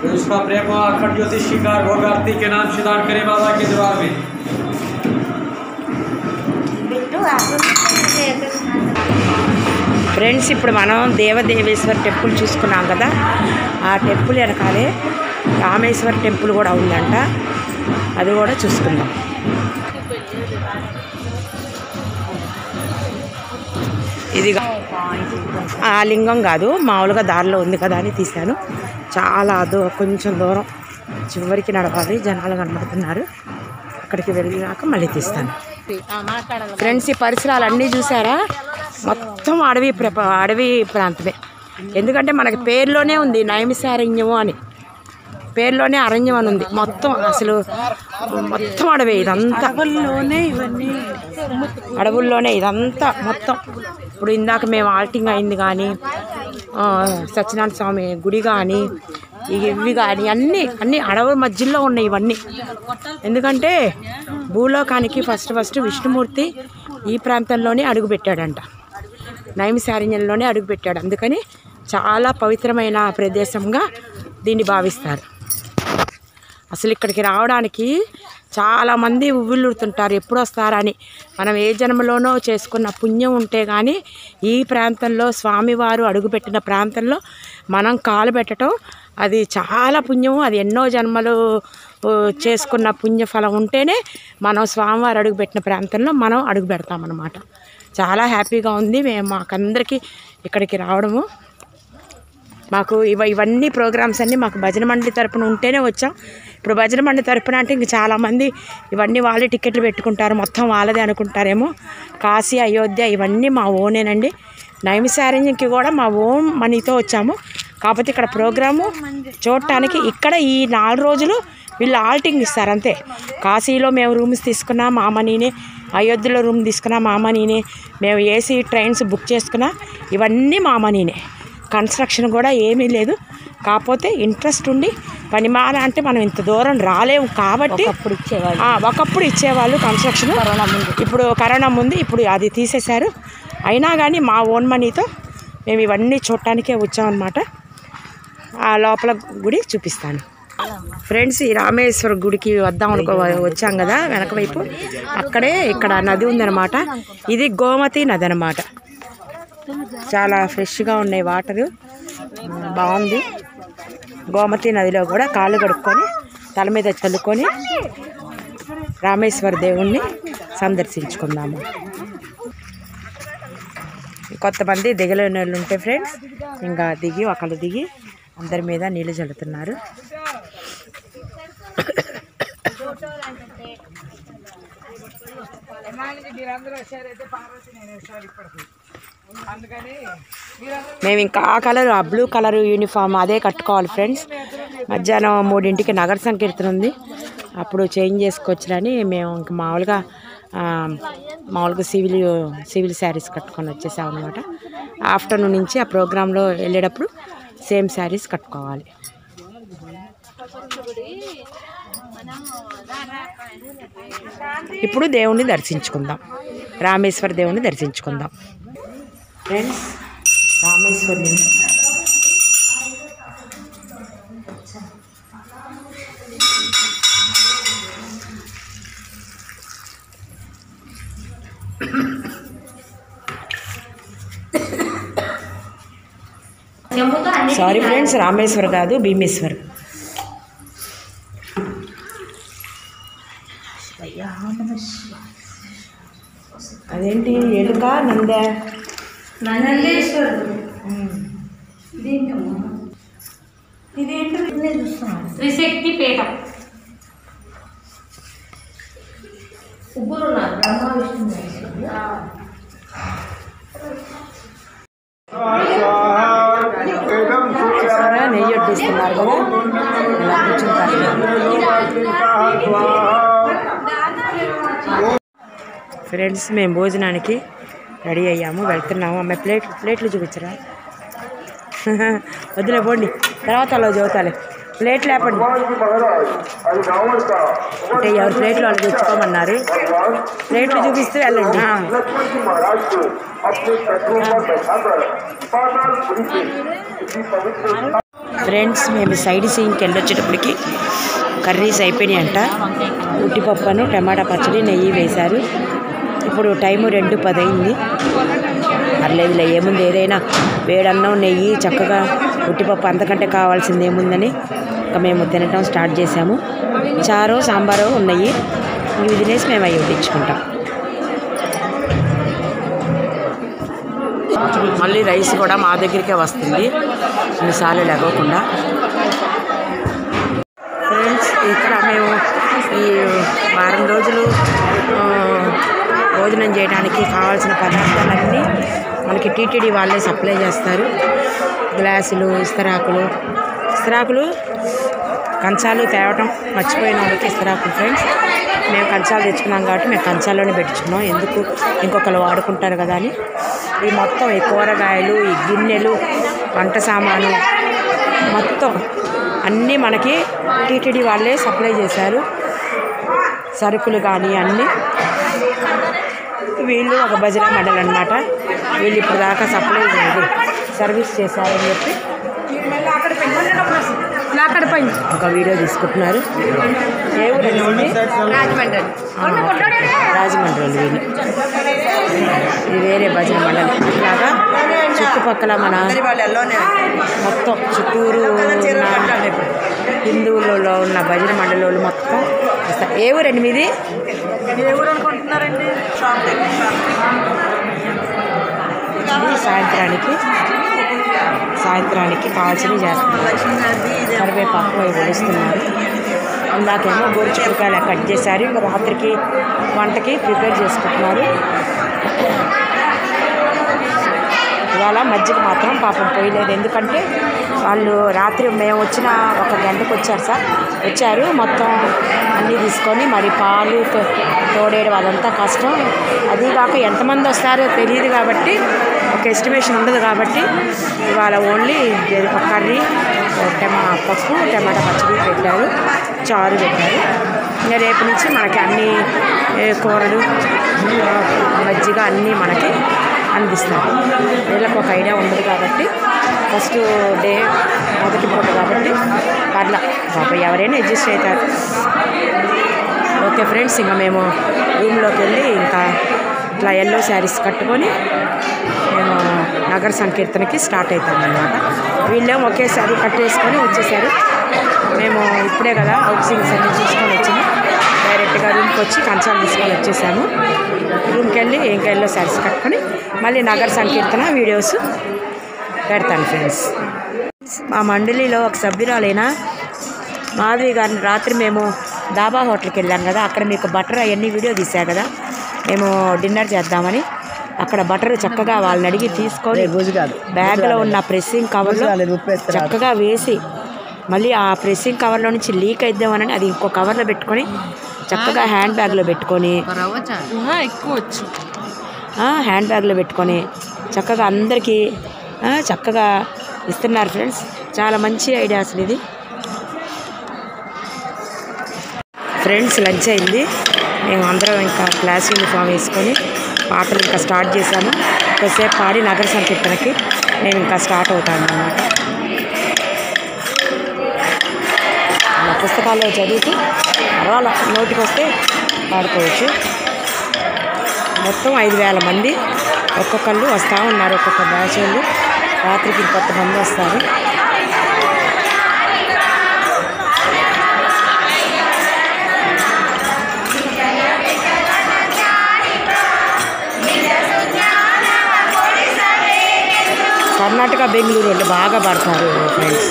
तो इसका प्रेम अखंड ज्योति श्रृंगार भगवती के नाम से दान करे बाबा के द्वार में। ఫ్రెండ్స్, ఇప్పుడు మనం దేవదేవేశ్వర టెంపుల్ చూసుకున్నాం కదా, ఆ టెంపుల్ వెనకాలే రామేశ్వర టెంపుల్ కూడా ఉందంట, అది కూడా చూసుకుందాం. ఇది ఆ లింగం కాదు, మామూలుగా దారిలో ఉంది కదా అని తీశాను. చాలా కొంచెం దూరం చివరికి నడవాలి, జనాలు కనబడుతున్నారు. అక్కడికి వెళ్ళాక మళ్ళీ తీస్తాను. ఫ్రెండ్స్, ఈ పరిసరాలన్నీ చూసారా, మొత్తం అడవి ప్రాంతమే. ఎందుకంటే మనకి పేరులోనే ఉంది నైమిసారణ్యము అని, పేరులోనే అరణ్యం అని ఉంది. మొత్తం అసలు మొత్తం అడవి ఇదంతా, అడవుల్లోనే ఇదంతా మొత్తం. ఇప్పుడు ఇందాక మేము ఆల్టింగ్ అయింది కానీ, సత్యనారాయణ స్వామి గుడి కానీ, ఇవి కానీ అన్నీ అడవి మధ్యలో ఉన్నాయి ఇవన్నీ. ఎందుకంటే భూలోకానికి ఫస్ట్ విష్ణుమూర్తి ఈ ప్రాంతంలోనే అడుగుపెట్టాడంట, నైమిసారణ్యంలోనే అడుగుపెట్టాడు. అందుకని చాలా పవిత్రమైన ప్రదేశంగా దీన్ని భావిస్తారు. అసలు ఇక్కడికి రావడానికి చాలామంది ఉవ్విళ్ళుతుంటారు, ఎప్పుడు వస్తారని. మనం ఏ జన్మలోనో చేసుకున్న పుణ్యం ఉంటే కానీ ఈ ప్రాంతంలో స్వామివారు అడుగుపెట్టిన ప్రాంతంలో మనం కాలు పెట్టడం అది చాలా పుణ్యము. అది ఎన్నో జన్మలు చేసుకున్న పుణ్యఫలం ఉంటేనే మనం స్వామివారు అడుగుపెట్టిన ప్రాంతంలో మనం అడుగు పెడతామన్నమాట. చాలా హ్యాపీగా ఉంది మాకందరికీ ఇక్కడికి రావడము. మాకు ఇవన్నీ ప్రోగ్రామ్స్ అన్నీ మాకు భజన మండలి తరపున ఉంటేనే వచ్చాం. ఇప్పుడు భజన మండలి తరపున అంటే ఇంక చాలామంది ఇవన్నీ వాళ్ళే టికెట్లు పెట్టుకుంటారు, మొత్తం వాళ్ళదే అనుకుంటారేమో. కాశీ, అయోధ్య ఇవన్నీ మా ఓనేనండి. నైమిసారణ్యంకి కూడా మా ఓన్ మనీతో వచ్చాము. కాకపోతే ఇక్కడ ప్రోగ్రాము చూడటానికి ఇక్కడ ఈ 4 రోజులు వీళ్ళు ఆల్టింగ్ ఇస్తారు అంతే. కాశీలో మేము రూమ్స్ తీసుకున్నా మా మనీనే, అయోధ్యలో రూమ్ తీసుకున్నా మా మనీనే, మేము ఏసీ ట్రైన్స్ బుక్ చేసుకున్నా ఇవన్నీ మా మనీనే. కన్స్ట్రక్షన్ కూడా ఏమీ లేదు. కాకపోతే ఇంట్రెస్ట్ ఉండి పనిమాల అంటే మనం ఇంత దూరం రాలేము కాబట్టి ఒకప్పుడు ఇచ్చేవాళ్ళు కన్స్ట్రక్షన్. ఇప్పుడు కరోనా ముందు ఇప్పుడు అది తీసేశారు. అయినా కానీ మా ఓన్ మనీతో మేము ఇవన్నీ చూడటానికే వచ్చామన్నమాట. ఆ లోపల గుడి చూపిస్తాను ఫ్రెండ్స్. ఈ రామేశ్వర గుడికి వద్దాం వచ్చాం కదా వెనక వైపు, అక్కడే ఇక్కడ నది ఉందన్నమాట. ఇది గోమతి నది అన్నమాట. చాలా ఫ్రెష్గా ఉన్నాయి వాటరు, బాగుంది. గోమతి నదిలో కూడా కాళ్ళు కడుక్కొని తల మీద చల్లుకొని రామేశ్వర దేవుణ్ణి సందర్శించుకుందాము. కొంతమంది దిగలేని వాళ్ళు ఉంటే ఫ్రెండ్స్ ఇంకా ఒకళ్ళు దిగి అందరి మీద నీళ్ళు చల్లుతున్నారు. మేము ఇంకా ఆ కలర్, ఆ బ్లూ కలర్ యూనిఫామ్ అదే కట్టుకోవాలి ఫ్రెండ్స్. మధ్యాహ్నం 3ంటికి నగర సంకీర్తన ఉంది, అప్పుడు చేంజ్ చేసుకోవచ్చులని మేము ఇంక మామూలుగా సివిల్ శారీస్ కట్టుకొని వచ్చేసాం అనమాట. ఆఫ్టర్నూన్ నుంచి ఆ ప్రోగ్రాంలో వెళ్ళేటప్పుడు సేమ్ శారీస్ కట్టుకోవాలి. ఇప్పుడు దేవుణ్ణి దర్శించుకుందాం, రామేశ్వర దేవుణ్ణి దర్శించుకుందాం ఫ్రెండ్స్. రామేశ్వరుని సారీ ఫ్రెండ్స్, రామేశ్వర్ కాదు భీమేశ్వర్. అదేంటి ఎలుక నందే త్రిశక్తి పీఠం. నెయ్యి వడ్డిస్తున్నారు కదా, ఇలా కూర్చుంటారు. ఫ్రెండ్స్ మేము భోజనానికి రెడీ అయ్యాము, వెళ్తున్నాము. అమ్మాయి ప్లేట్లు చూపించరా? వద్దులే పోండి, తర్వాత అలా చదువుతాలే. ప్లేట్లు లేపండి అంటే ఎవరి ప్లేట్లు వాళ్ళు తెచ్చుకోమన్నారు. ప్లేట్లు చూపిస్తూ వెళ్ళండి. ఫ్రెండ్స్ మేము సైడ్ సీన్కి వెళ్ళొచ్చేటప్పటికి కర్రీస్ అయిపోయినాయి అంట. ఉట్టిపప్పును టమాటా పచ్చడి నెయ్యి వేశారు. ఇప్పుడు టైము 2:10 అయింది. పర్లేదులే, ఏముంది, ఏదైనా వేడన్నం నెయ్యి చక్కగా ఉట్టిపప్పు అంతకంటే కావాల్సింది ఏముందని ఇంకా మేము తినటం స్టార్ట్ చేసాము. చారో సాంబారో ఉన్నాయి, ఇవి తినేసి మేము అవి వడ్డించుకుంటాం. మళ్ళీ రైస్ కూడా మా దగ్గరికే వస్తుంది, ఇన్నిసార్లు లేకోకుండా. ఫ్రెండ్స్ ఇక్కడ మేము ఈ వారం రోజులు భోజనం చేయడానికి కావాల్సిన పదార్థాలన్నీ మనకి టీటీడీ వాళ్ళే సప్లై చేస్తారు. గ్లాసులు, ఇస్తరాకులు, కంచాలు తేవటం మర్చిపోయిన వాళ్ళకి ఇస్తరాకులు ఫ్రెండ్స్. మేము కంచాలు తెచ్చుకున్నాం కాబట్టి మేము కంచాల్లోనే పెట్టించుకున్నాం, ఎందుకు ఇంకొకరు వాడుకుంటారు కదా అని. ఈ మొత్తం ఈ కూరగాయలు, ఈ గిన్నెలు, వంట సామాను మొత్తం అన్నీ మనకి టీటీడీ వాళ్ళే సప్లై చేశారు. సరుకులు కానీ అన్నీ వీళ్ళు ఒక భజన మండలి అన్నమాట. వీళ్ళు ఇప్పుడు దాకా సప్లై సర్వీస్ చేశారని చెప్పి ఒక వీడియో తీసుకుంటున్నారు. ఏ ఊరు రాజమండ్రి రాజమండ్రి వాళ్ళు వీళ్ళు. ఇది వేరే భజన మండలి. ఇట్లాగా చుట్టుపక్కల మన మొత్తం చుట్టూరు హిందువులలో ఉన్న భజన మండలి వాళ్ళు మొత్తం వస్తారు. ఏ ఊరండి మీది? ఇది సాయంత్రానికి కావాల్సినవి చేస్తున్నారు. కరివేపాకు అవి వలుస్తున్నారు. ఇందాకేమో గోరుచిక్కుడుకాయలు కట్ చేశారు. ఇంకా రాత్రికి వంటకి ప్రిపేర్ చేసుకుంటున్నారు. ఇవాళ మజ్జిగ మాత్రం పాపం పోయలేదు. ఎందుకంటే వాళ్ళు రాత్రి మేము వచ్చిన 1 గంటకు వచ్చారు. మొత్తం అన్నీ తీసుకొని మరి పాలు తోడేయడం అదంతా కష్టం. అదీగాక ఎంతమంది వస్తారో తెలియదు కాబట్టి ఒక ఎస్టిమేషన్ ఉండదు కాబట్టి ఇవాళ ఓన్లీ కర్రీ, పప్పు, టమాటా పచ్చడి పెట్టారు, చారు పెట్టారు. ఇంకా రేపు నుంచి మనకి అన్ని కూరలు, మజ్జిగ అన్నీ మనకి అందిస్తారు. వీళ్ళకి ఒక ఐడియా ఉండదు కాబట్టి ఫస్ట్ డే మొదటి పూట కాబట్టి పర్లా పాప ఎవరైనా అడ్జస్ట్ అవుతారు. ఓకే ఫ్రెండ్స్, ఇంకా మేము రూమ్లోకి వెళ్ళి ఇంకా ఇట్లా ఎల్లో శారీస్ కట్టుకొని మేము నగర సంకీర్తనకి స్టార్ట్ అవుతాం అన్నమాట. వీళ్ళేమో ఒకేసారి కట్టేసుకొని వచ్చేసారు. మేము ఇప్పుడే కదా హౌసింగ్స్ అన్నీ చూసుకొని వచ్చినాం. డైరెక్ట్గా రూమ్కి వచ్చి కంచాలు తీసుకొని వచ్చేసాము. రూమ్కి వెళ్ళి ఇంకా ఎల్లో శారీస్ కట్టుకొని మళ్ళీ నగర సంకీర్తన వీడియోస్ పెడతాను ఫ్రెండ్స్. మా మండలిలో ఒక సభ్యురాలైన మాధవి గారిని రాత్రి మేము దాబా హోటల్కి వెళ్ళాం కదా, అక్కడ మీకు బటర్ అవన్నీ వీడియో తీసా కదా, మేము డిన్నర్ చేద్దామని అక్కడ బటర్ చక్కగా వాళ్ళని అడిగి తీసుకొని బ్యాగ్లో ఉన్న ప్రెస్సింగ్ కవర్లో చక్కగా వేసి మళ్ళీ ఆ ప్రెస్సింగ్ కవర్లో నుంచి లీక్ అయిద్దామని అది ఇంకో కవర్లో పెట్టుకొని చక్కగా హ్యాండ్ బ్యాగ్లో పెట్టుకొని హ్యాండ్ బ్యాగ్లో పెట్టుకొని చక్కగా అందరికీ చక్కగా ఇస్తున్నారు ఫ్రెండ్స్. చాలా మంచి ఐడియా అసలు ఇది. ఫ్రెండ్స్ లంచ్ అయింది. మేము అందరం ఇంకా క్లాస్ యూనిఫామ్ వేసుకొని పాటలు ఇంకా స్టార్ట్ చేశాము. కొద్దిసేపు పాడి నగర సంకీర్తనకి మేము ఇంకా స్టార్ట్ అవుతాము అన్నమాట. అలా పుస్తకాల్లో చదువుతూ అలా నోటికి వస్తే పాడుకోవచ్చు. మొత్తం 5,000 మంది ఒక్కొక్కళ్ళు వస్తూ ఉన్నారు. ఒక్కొక్క బ్యాచ్ వాళ్ళు రాత్రికి కొంతమంది వస్తారు. కర్ణాటక బెంగళూరు వాళ్ళు బాగా పడతారు ఫ్రెండ్స్.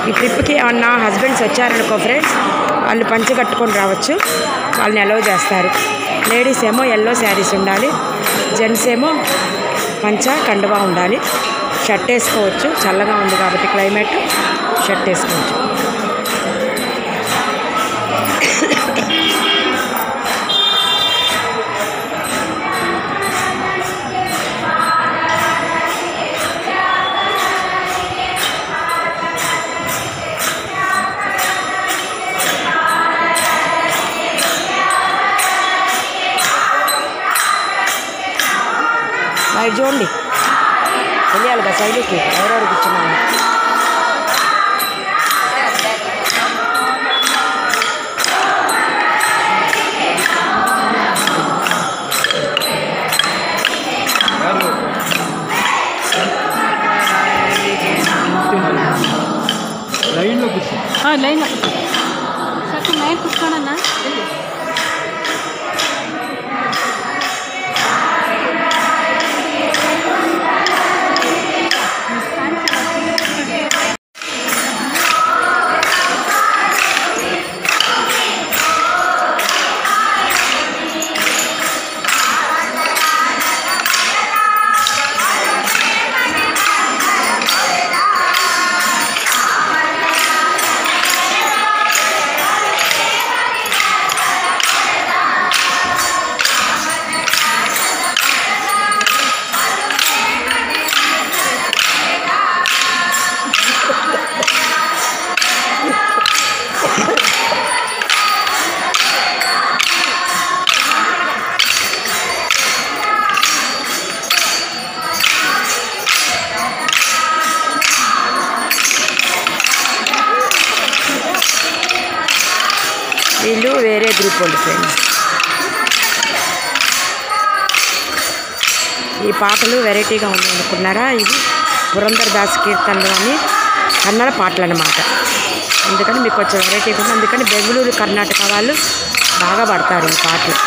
ఈ ట్రిప్కి ఏమన్నా హస్బెండ్స్ వచ్చారనుకో ఫ్రెండ్స్, వాళ్ళు పంచె కట్టుకొని రావచ్చు, వాళ్ళని అలౌ చేస్తారు. లేడీస్ ఏమో ఎల్లో శారీస్ ఉండాలి, జెంట్స్ ఏమో పంచ కండువా ఉండాలి. షర్ట్ వేసుకోవచ్చు, చల్లగా ఉంది కాబట్టి క్లైమేట్, షర్ట్ వేసుకోవచ్చు. మరి చూడండి తెలియాలి కదా సైడ్కి ఎవరెవరు కూర్చున్నాను. లైన్ సార్ నైన్ కూర్చోనన్నా వీళ్ళు వేరే గ్రూప్ వాళ్ళు ఫ్రెండ్స్. ఈ పాటలు వెరైటీగా ఉన్నాయి అనుకున్నారా? ఇది పురంధర్ దాస్ కీర్తనలు అని కన్నడ పాటలు అన్నమాట. అందుకని మీకు కొంచెం వెరైటీగా ఉంది. అందుకని బెంగళూరు కర్ణాటక వాళ్ళు బాగా పడతారు ఈ పాటలు.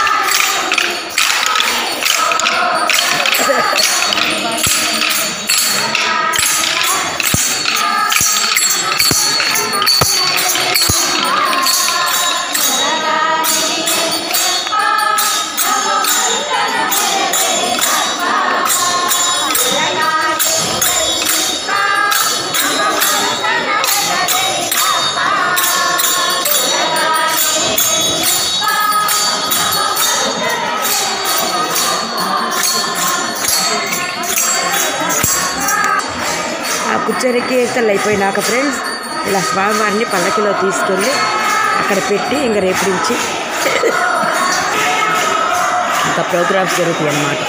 కుచ్చరి కీర్తనలు అయిపోయినాక ఫ్రెండ్స్ ఇలా స్వామివారిని పల్లకిలో తీసుకెళ్ళి అక్కడ పెట్టి ఇంకా రేపు నుంచి ఇంకా ప్రోగ్రామ్స్ జరుగుతాయి అన్నమాట.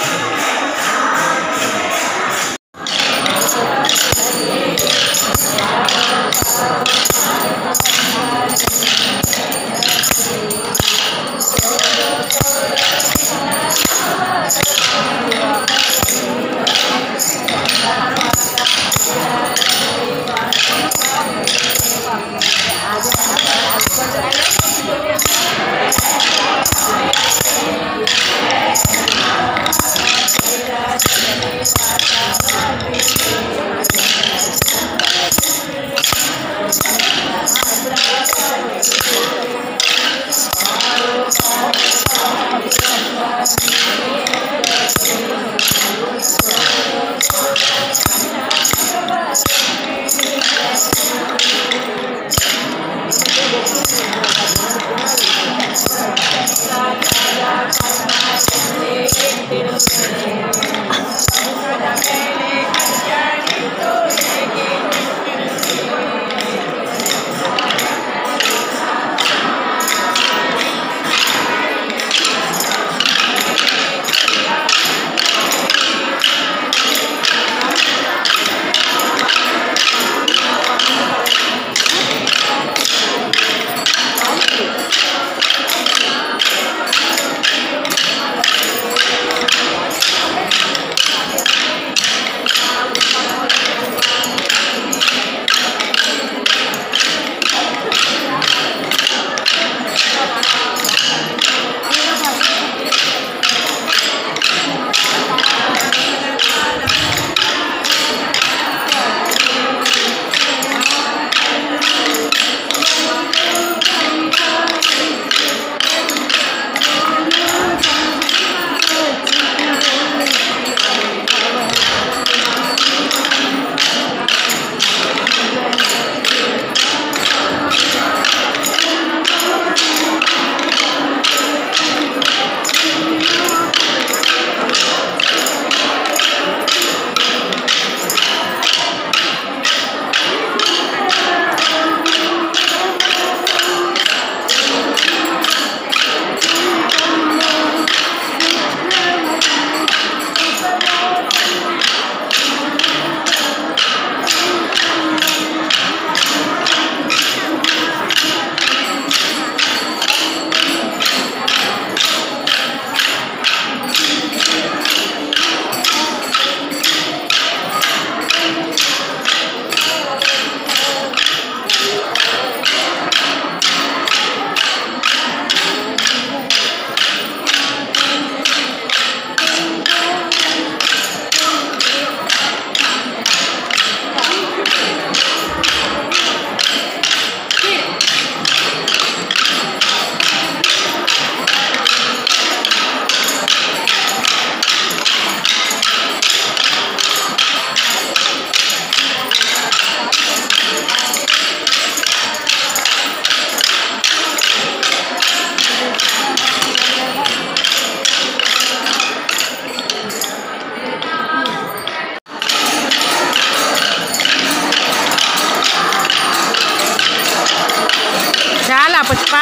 పుష్ప.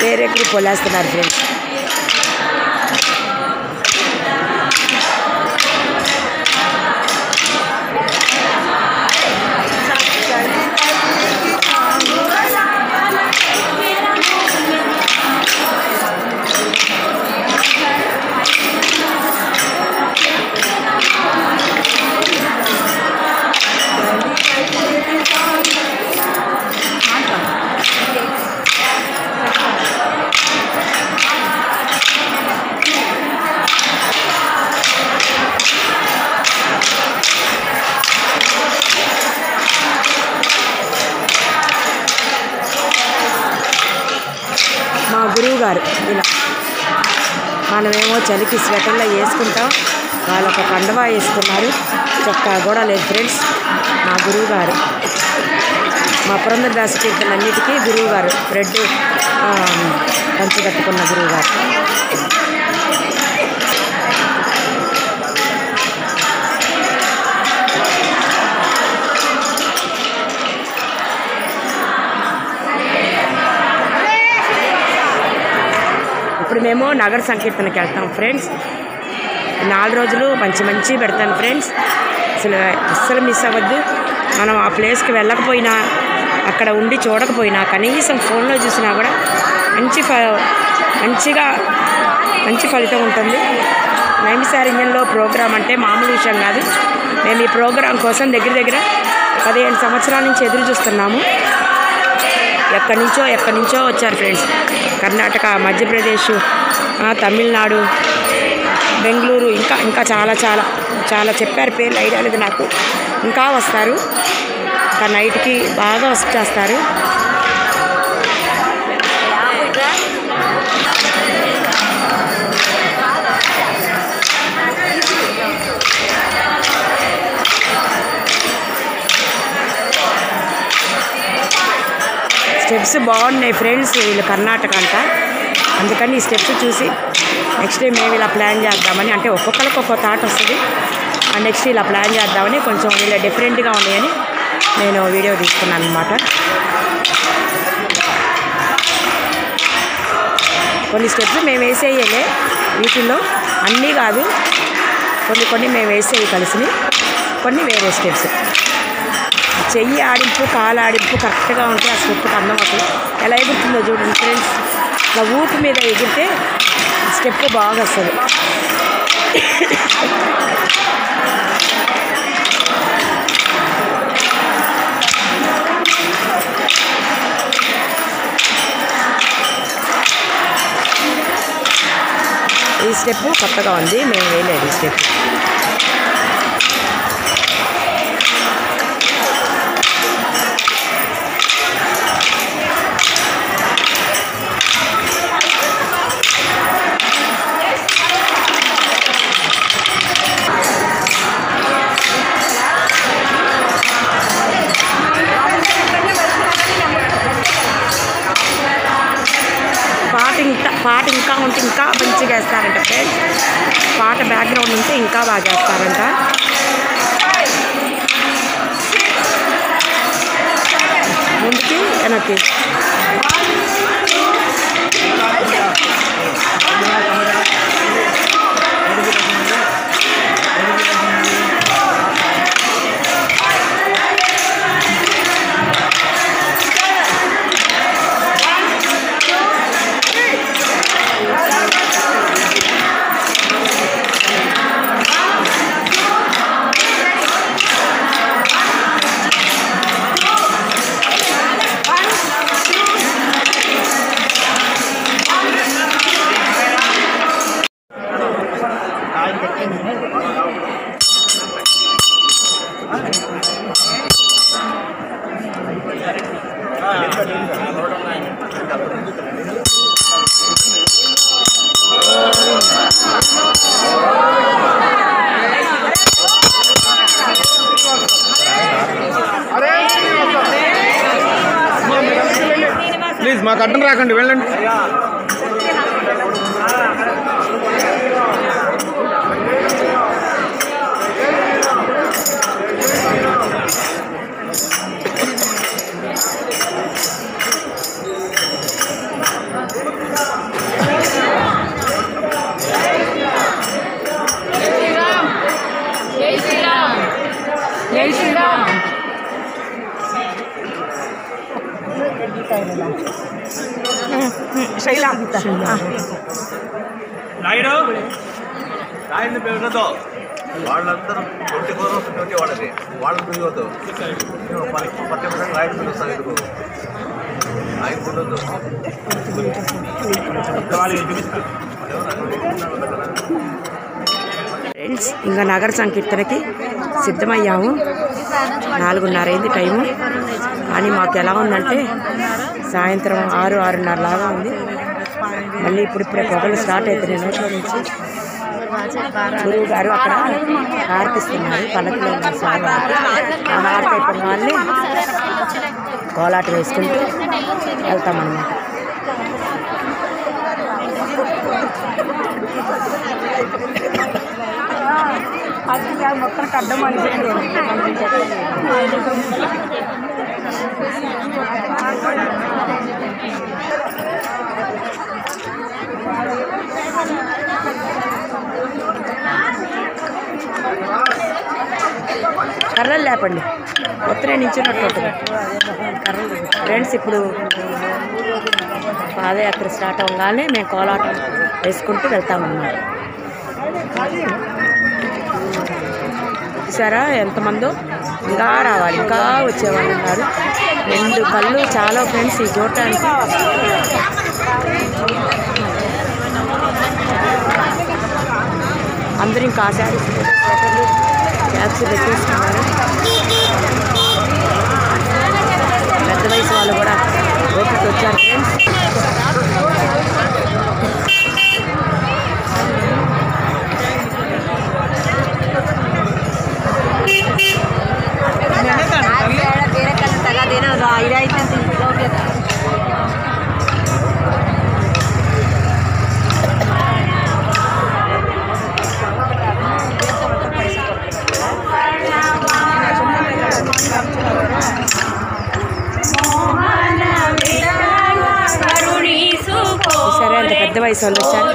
వేరే గ్రూప్ వదిలేస్తున్నారు ఫ్రెండ్స్. మా గురువు గారు ఇలా మనమేమో చలికి స్వెటర్లో వేసుకుంటాం, వాళ్ళు ఒక కండవా వేసుకున్నారు, చొక్కా కూడా లేదు ఫ్రెండ్స్. మా గురువు గారు మా పురంధరదాస కీర్తనలన్నిటికీ గురువు గారు బ్రెడ్ పంచి కట్టుకున్న గురువు గారు. ఇప్పుడు మేము నగర సంకీర్తనకి వెళ్తాం ఫ్రెండ్స్. 4 రోజులు మంచి పెడతాను ఫ్రెండ్స్. అస్సలు మిస్ అవ్వద్దు. మనం ఆ ప్లేస్కి వెళ్ళకపోయినా, అక్కడ ఉండి చూడకపోయినా, కనీసం ఫోన్లో చూసినా కూడా మంచి ఫలితం ఉంటుంది. నైమిసారణ్యంలో ప్రోగ్రాం అంటే మామూలు విషయం కాదు. మేము ఈ ప్రోగ్రాం కోసం దగ్గర 15 సంవత్సరాల నుంచి ఎదురు చూస్తున్నాము. ఎక్కడి నుంచో వచ్చారు ఫ్రెండ్స్. కర్ణాటక, మధ్యప్రదేశ్, తమిళనాడు, బెంగళూరు, ఇంకా చాలా చెప్పారు పేర్లు, ఐడియా లేదు నాకు. ఇంకా వస్తారు. ఇంకా నైట్కి బాగా వచ్చేస్తారు. స్టెప్స్ బాగున్నాయి ఫ్రెండ్స్. వీళ్ళు కర్ణాటక అంట, అందుకని ఈ స్టెప్స్ చూసి నెక్స్ట్ టైం మేము ఇలా ప్లాన్ చేద్దామని, అంటే ఒక్కొక్కరికి ఒక్కొక్క థాట్ వస్తుంది. నెక్స్ట్ ఇలా ప్లాన్ చేద్దామని, కొంచెం వీళ్ళు డిఫరెంట్గా ఉన్నాయని నేను వీడియో తీసుకున్నాను అన్నమాట. కొన్ని స్టెప్స్ మేము వేసేయలే, వీటిల్లో అన్నీ కాదు, కొన్ని మేము వేసేవి కలిసి, కొన్ని వేరే స్టెప్స్. చెయ్యి ఆడింపు, కాలు ఆడింపు కరెక్ట్గా ఉంటే ఆ స్టెప్కి అందం అవుతుంది. ఎలా ఎగురుతుందో చూడండి ఫ్రెండ్స్. ఇలా ఊపు మీద ఎగిరితే స్టెప్ బాగా వస్తుంది. ఈ స్టెప్ కొత్తగా ఉంది, మేము వేయలేదు ఈ స్టెప్. పాట ఇంకా ఉంటే ఇంకా మంచిగా వేస్తారంట ఫ్రెండ్స్. పాట బ్యాక్గ్రౌండ్ ఉంటే ఇంకా బాగా వేస్తారంట. ముందుకి వెనక్కి మాకు అడ్డం రాకండి, వెళ్ళండి. వాళ్ళందరూ 24 hours వాళ్ళకి వాళ్ళని పిలవద్దు. ఆయన పిలుస్తాను ఆయన పిలవద్దు. ఫ్రెండ్స్, ఇంకా నగర సంకీర్తనకి సిద్ధమయ్యాము. 4:30 అయింది టైము. కానీ మాకు ఎలా ఉందంటే సాయంత్రం 6, 6:30 లాగా ఉంది. మళ్ళీ ఇప్పుడిప్పుడే పొగలు స్టార్ట్ అవుతున్నాయి నోట్లో నుంచి. గురువు గారు అక్కడ హారతిస్తున్నారు, పల్లకిలో ఉన్న స్వామి. ఆ హారతి అయిపోయిన వాళ్ళని కోలాట వేసుకుంటూ వెళ్తామన్నమాట. మొత్తం కడ్డం కర్రలు లేపండి, ఒత్తిడే నించున్నట్టు కర్రలు. ఫ్రెండ్స్, ఇప్పుడు పాదయాత్ర స్టార్ట్ అవ్వగానే మేము కోలాటం వేసుకుంటూ వెళ్తామన్నమాట. చూసారా ఎంతమందో, ఇంకా రావాలి, ఇంకా వచ్చేవాళ్ళు ఉన్నారు. 2 కళ్ళు చాలా ఫ్రెండ్స్ ఈ చూడటానికి. అందరూ ఇంకా శారీస్ క్యాప్స్ పెట్టేసుకున్నారు. పెద్ద వయసు వాళ్ళు కూడా ఓపిక వచ్చారు ఫ్రెండ్స్. సరే, అంత పెద్ద వయసు వాళ్ళు వచ్చారు.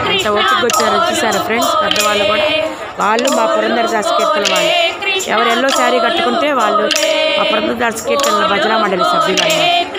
అంత ఓపిక వచ్చారు చూసారా ఫ్రెండ్స్. పెద్దవాళ్ళు కూడా, వాళ్ళు మా పురంధరదాస్ కీర్తన వాళ్ళు. ఎవరు ఎల్లో శారీ కట్టుకుంటే వాళ్ళు మా పురంధరదాస్ కీర్తన భజన మండలి సభ్యులు అన్నమాట.